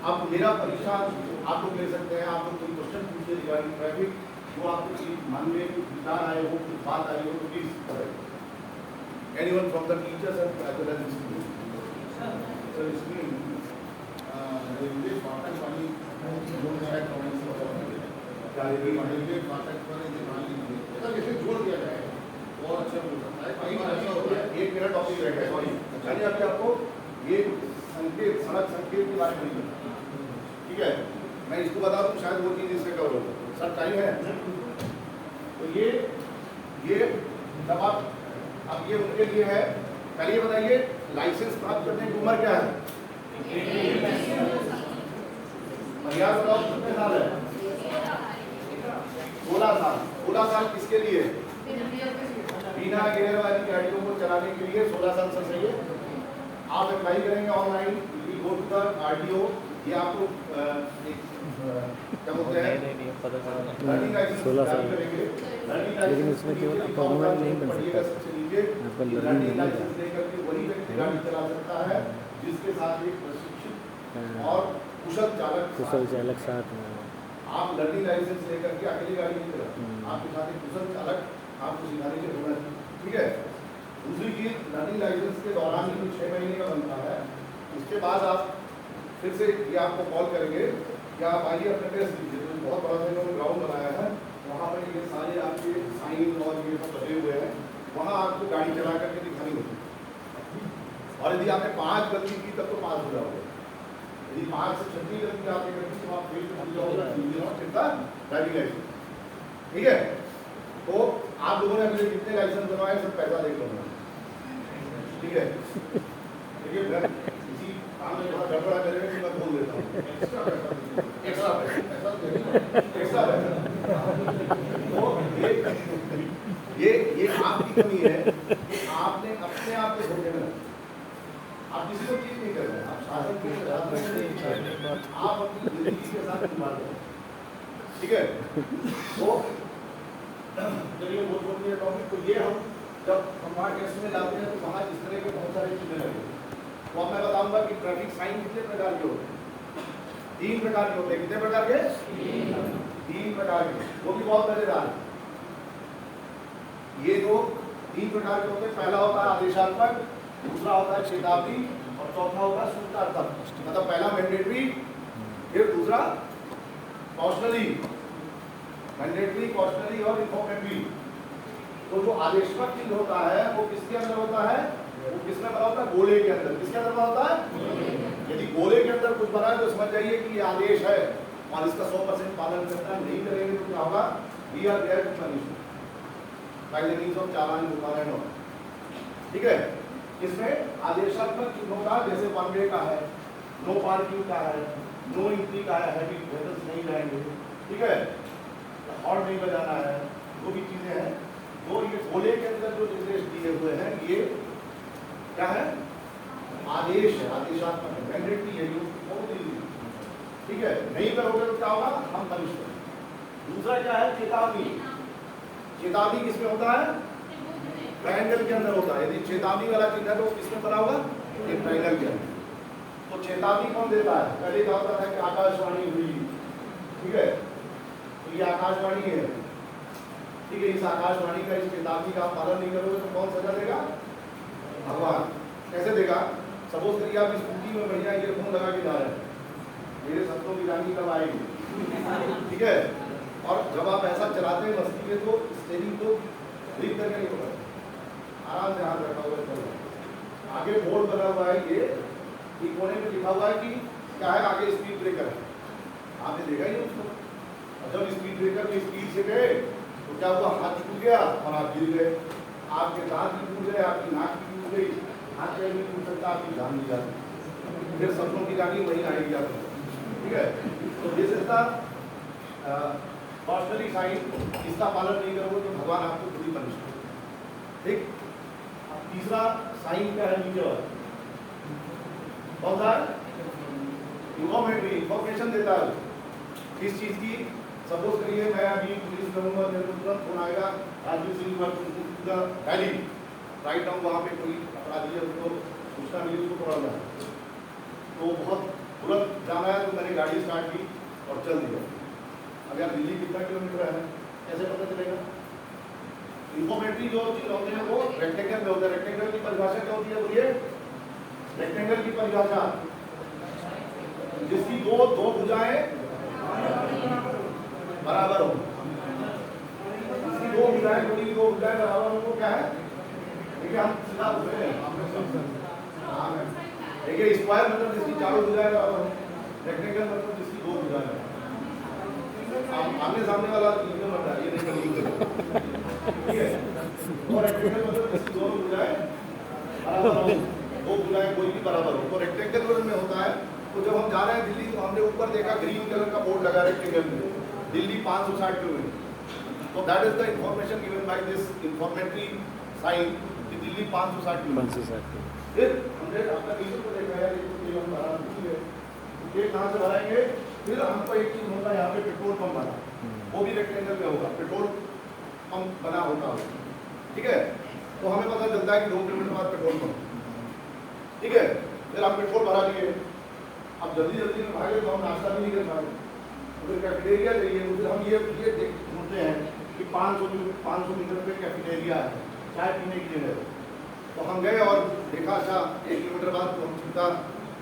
अब मेरा परेशान आप लोग ले सकते हैं, आप लोग कोई क्वेश्चन पूछिए रिगार्डिंग ट्रैफिक, जो आपको मन में विचार आए हो, कुछ बात आई हो तो प्लीज करें। Anyone from the teachers and as well as students. Sir इसमें रेलवे फाटक वाली जो शायद कमेंट्स क्या रेलवे फाटक वाले जो मान लीजिए अगर इसे जोड़ दिया जाए बहुत अच्छा हो सकता है। कई बार ऐसा होता है, एक मेरा टॉपिक रह गया, सॉरी, यानी अभी आपको ये संकेत, सड़क संकेत के बारे में नहीं पता, ठीक है, मैं इसको बता दूं शायद वो चीज़ इससे कवर हो। सर टाइम है तो ये जब आप, अब ये उनके लिए है। पहले ये बताइए लाइसेंस प्राप्त करने की उम्र क्या है? प्रयास बताओ कितने साल है? 16 साल। 16 साल किसके लिए? बिना गियर वाली गाड़ियों को चलाने के लिए 16 साल से सही है। आप अप्लाई करेंगे online, go to the RTO, ये आपको एक क्या बोलते हैं नहीं पता चला लर्निंग लाइसेंस 16 साल। जारी करेंगे। लर्निंग लेकिन लाइसेंस इसमें के केवल लिए परमानेंट नहीं बन पढ़िएगा सकता। सबसे नीचे यहाँ पर कि लर्निंग लर्निंग नहीं लाइसेंस है। लेकर के वही व्यक्ति गाड़ी चला सकता है जिसके साथ एक प्रशिक्षित हाँ। और कुशल चालक कुशल साथ चालक साथ में आप लर्निंग लाइसेंस लेकर के अकेली गाड़ी नहीं चलाते, हम्म। आपके साथ एक कुशल चालक आपको सिखाने के होना चाहिए, ठीक है। दूसरी चीज लर्निंग लाइसेंस के दौरान ही 6 महीने का बनता है, उसके बाद आप फिर से ये आपको कॉल करेंगे कि आप आइए अपने टेस्ट दीजिए। तो बहुत बड़ा सा इन्होंने ग्राउंड बनाया है, वहाँ पर ये सारे आपके साइन और ये सब बने हुए हैं, वहाँ आपको गाड़ी चला करके दिखानी होगी। और यदि आपने 5 गलती की तब तो पास हो जाओगे, यदि 5 से 36 गलती आपने करती तो आप फेल हो जाओगे, चिंता ड्राइविंग लाइसेंस, ठीक है। तो आप लोगों ने अभी जितने लाइसेंस बनवाए सब पैसा देख लो, ठीक है। देखिए इसी काम में थोड़ा गड़बड़ा करेंगे तो मैं बोल देता हूँ एक्स्ट्रा पैसा तो ये आपकी कमी है कि आपने अपने आप को धोखे में रखा। आप किसी को चीज नहीं कर रहे, आप शासन के साथ में नहीं कर रहे, आप अपनी जिंदगी के साथ खिलवाड़ रहे हैं, ठीक है। तो चलिए वो छोड़ दिया टॉपिक। तो ये हम जब हम वहाँ टेस्ट में लाते हैं तो वहाँ इस तरह के बहुत सारे चीजें लगे। तो अब मैं बताऊंगा कि ट्रैफिक साइन कितने प्रकार के होते हैं। 3 प्रकार के होते हैं। कितने प्रकार के? 3 प्रकार के, वो भी बहुत मजेदार है। ये जो 3 प्रकार के होते हैं, पहला होता है आदेशात्मक, दूसरा होता है चेतावनी और चौथा होता है सूचनात्मक। मतलब पहला मैंडेटरी, फिर दूसरा कॉशनरी, मैंडेटरी, कॉशनरी और इन्फॉर्मेटरी। तो जो आदेशात्मक चीज होता है वो किसके अंदर होता है? वो किसमें बना होता है? गोले के अंदर। किसके अंदर बना होता है? यदि गोले के अंदर कुछ बना है तो समझ जाइए कि ये आदेश है और इसका 100% पालन करना है। नहीं करेंगे तो क्या होगा? We are there to punish by the means of challan, जुर्माना एंड ऑल, ठीक है। इसमें आदेशात्मक चिन्हों का जैसे वन वे का है, नो पार्किंग का है, नो एंट्री का है, हैवी वेहिकल्स नहीं जाएंगे, ठीक है, हॉर्न नहीं बजाना है, वो भी चीजें हैं। तो ये गोले के अंदर जो निर्देश दिए हुए हैं ये क्या है? आदेश है, आदेशात्मक है, मैंडेटरी है, बहुत इजी, ठीक है। नहीं करोगे तो क्या होगा? हम पनिश करेंगे। दूसरा क्या है? चेतावनी। चेतावनी किसमें होता है? ट्रायंगल के अंदर होता है। यदि चेतावनी वाला चिन्ह है तो किसमें बना होगा? एक ट्रायंगल के अंदर। तो चेतावनी कौन देता है? पहले क्या होता था कि आकाशवाणी हुई, ठीक है, तो ये आकाशवाणी है, ठीक है। इस आकाशवाणी का, इस चेतावनी का आप पालन नहीं करोगे तो कौन सजा देगा? भगवान। कैसे देगा? सपोज करिए आप स्कूटी में बढ़िया ईयरफोन लगा के जा रहे हैं, मेरे सपनों की रानी कब आएगी, ठीक है। और जब आप ऐसा चलाते हैं मस्ती में तो स्टीयरिंग को ग्रिप करके नहीं पकड़ते, आराम से हाथ रखा हुआ चल रहा है। आगे बोर्ड बना हुआ है, ये कोने में लिखा हुआ है कि क्या है? आगे स्पीड ब्रेकर है, आपने देखा ही उसको। और जब स्पीड ब्रेकर में स्पीड से गए तो क्या हुआ? हाथ टूट गया और आप गिर गए, आपके दांत भी टूट गए, आपकी नाक भी टूट गई, हाथ पैर भी टूट सकता, आपकी जान भी जाती, फिर सपनों की रानी वहीं आएगी आपको, ठीक है। तो this is the cautionary sign. इसका पालन नहीं करोगे तो भगवान आपको खुद ही पनिश करेगा, ठीक। अब तीसरा साइन क्या है? नीचे वाला कौन सा है? इन्फॉर्मेटरी, इन्फॉर्मेशन देता है किस चीज की। सपोज करिए मैं अभी पुलिस करूंगा, मेरे को तुरंत फोन आएगा, Rajveer Singh valley right now वहाँ पे कोई अपराधी है, उसको सूचना मिली, उसको पकड़ना है, तो बहुत तुरंत जाना है। तो मैंने गाड़ी स्टार्ट की और चल दिया। अब यार दिल्ली कितना किलोमीटर है, कैसे पता चलेगा? इन्फॉर्मेटरी जो चीज होते हैं वो रेक्टेंगल में होता है। रेक्टेंगल की परिभाषा क्या होती है? बोलिए। रेक्टेंगल की परिभाषा जिसकी दो भुजाएं बराबर हो, जिसकी दो भुजाएं बराबर हो, वो क्या है? देखिए हम सीधा बोल रहे हैं, देखिए स्क्वायर मतलब जिसकी चारों भुजाएं बराबर हो, रेक्टेंगल मतलब जिसकी दो भुजाएं। आमने सामने वाला लिखने मत डालिए, नहीं करेंगे, ठीक है। और रेक्टेंगल मतलब जिसकी दोनों भुजाएं बराबर हो, दो भुजाएं कोई भी बराबर हो, तो रेक्टेंगल में होता है। तो जब हम जा रहे हैं दिल्ली तो हमने ऊपर देखा ग्रीन कलर का बोर्ड लगा रेक्टेंगल में, दिल्ली 560 किलोमीटर। तो that is the information given by this informatory sign कि दिल्ली 560 किलोमीटर। फिर हमने अपना रीजन को देखा है, हम ये कहाँ से भराएंगे? फिर हमको एक चीज होगा यहाँ पे पेट्रोल पंप बना, वो भी रेक्टेंगल में होगा, पेट्रोल पंप बना होता है, ठीक है। तो हमें पता चलता है कि 2 किलोमीटर बाद पेट्रोल पंप, ठीक है। फिर हम पेट्रोल भरा लिए, अब जल्दी जल्दी में भागे तो हम नाश्ता भी नहीं कर पाए, तो फिर कैफेटेरिया चाहिए। फिर हम ये ढूंढते हैं कि 500 मीटर पे कैफेटेरिया है, चाय पीने की जगह। तो हम गए और देखा, अच्छा 1 किलोमीटर बाद तो हम चिंता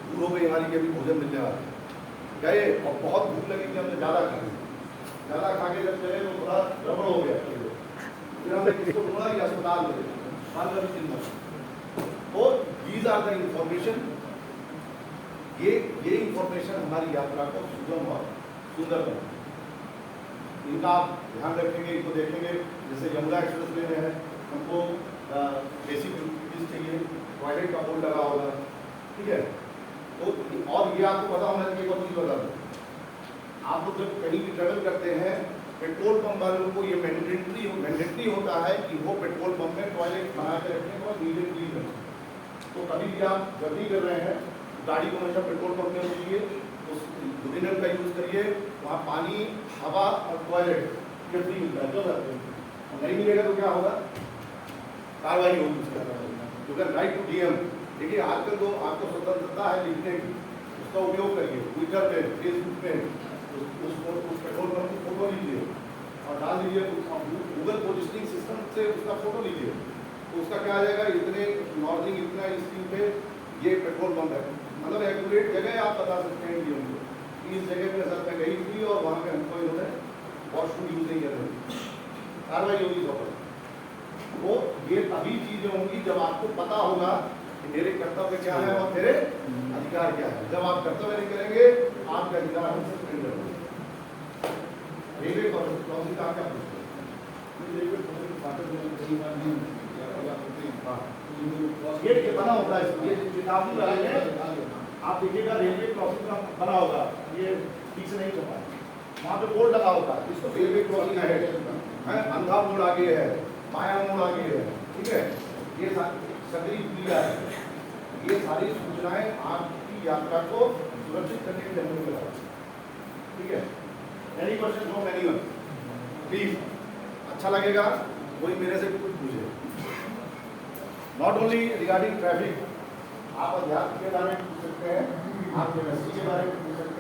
दूर हो गई हमारी कि अभी भोजन मिलने वाला है। गए और बहुत भूख लगी थी, हमने ज़्यादा खा के जब चले तो थोड़ा गड़बड़ हो गया। फिर हमने किसको ढूंढा कि अस्पताल में, तो दीज आर द इंफॉर्मेशन, ये इंफॉर्मेशन हमारी यात्रा को सुगम और सुंदर बनाए। इनका आप ध्यान रखेंगे, इनको देखेंगे। जैसे यमुना एक्सप्रेस वे में है, हमको बेसिक चीज़ चाहिए, टॉयलेट का बोर्ड लगा होगा, ठीक है। तो और ये आपको पता होना चाहिए, एक चीज़ बता दूँ, आप लोग जब कहीं भी ट्रेवल करते हैं, पेट्रोल पंप वालों को ये मैंडेटरी होता है कि वो पेट्रोल पंप में टॉयलेट बना के रखें और नीट एंड क्लीन रखें। तो कभी भी आप जर्नी कर रहे हैं, गाड़ी को हमेशा पेट्रोल पंप में रोकिए, उस यूरिनल का यूज़ करिए, वहाँ पानी, हवा और टॉयलेट ये फ्री मिलता है। क्यों करते हैं? नहीं मिलेगा तो क्या होगा? कार्रवाई होगी उसका। क्योंकि राइट टू डीएम, देखिए आजकल तो आपको स्वतंत्रता है लिखने की, उसका उपयोग करिए। ट्विटर पे, फेसबुक पे उस पेट्रोल पंप की फोटो लीजिए और डाल दीजिए, गूगल पोजिशनिंग सिस्टम से उसका फोटो लीजिए, तो उसका क्या आ जाएगा, इतने नॉर्थिंग, इतना स्क्रीन पे ये पेट्रोल पंप है। मतलब एक्यूरेट जगह आप बता सकते हैं कि इस जगह पे सर मैं गई थी और वहाँ पे हमको इन्होंने वॉशरूम यूज नहीं कर रहे, कार्रवाई होगी सब। तो ये तभी चीजें होंगी जब आपको पता होगा कि मेरे कर्तव्य क्या है और मेरे अधिकार क्या है। जब आप कर्तव्य नहीं करेंगे, आपके अधिकार हम सस्पेंड करेंगे। रेलवे क्रॉसिंग का क्या पूछते हैं? ये बना होता है, ये चेतावनी वाले आप देखिएगा, रेलवे क्रॉसिंग का बना होगा, ये ठीक से नहीं छपा है, वहाँ पे बोर्ड लगा होता है, इसको रेलवे क्रॉसिंग है, अंधा मोड़ आगे है, माया मोड़ आगे है, ठीक है। ये सगरी क्रिया है, ये सारी सूचनाएं आपकी यात्रा को सुरक्षित करने के लिए हमें लगा, ठीक है। Any question from anyone please? अच्छा लगेगा कोई मेरे से कुछ पूछे, नॉट ओनली रिगार्डिंग ट्रैफिक, आप अध्यात्म के बारे में पूछ सकते हैं, आप केमिस्ट्री के बारे में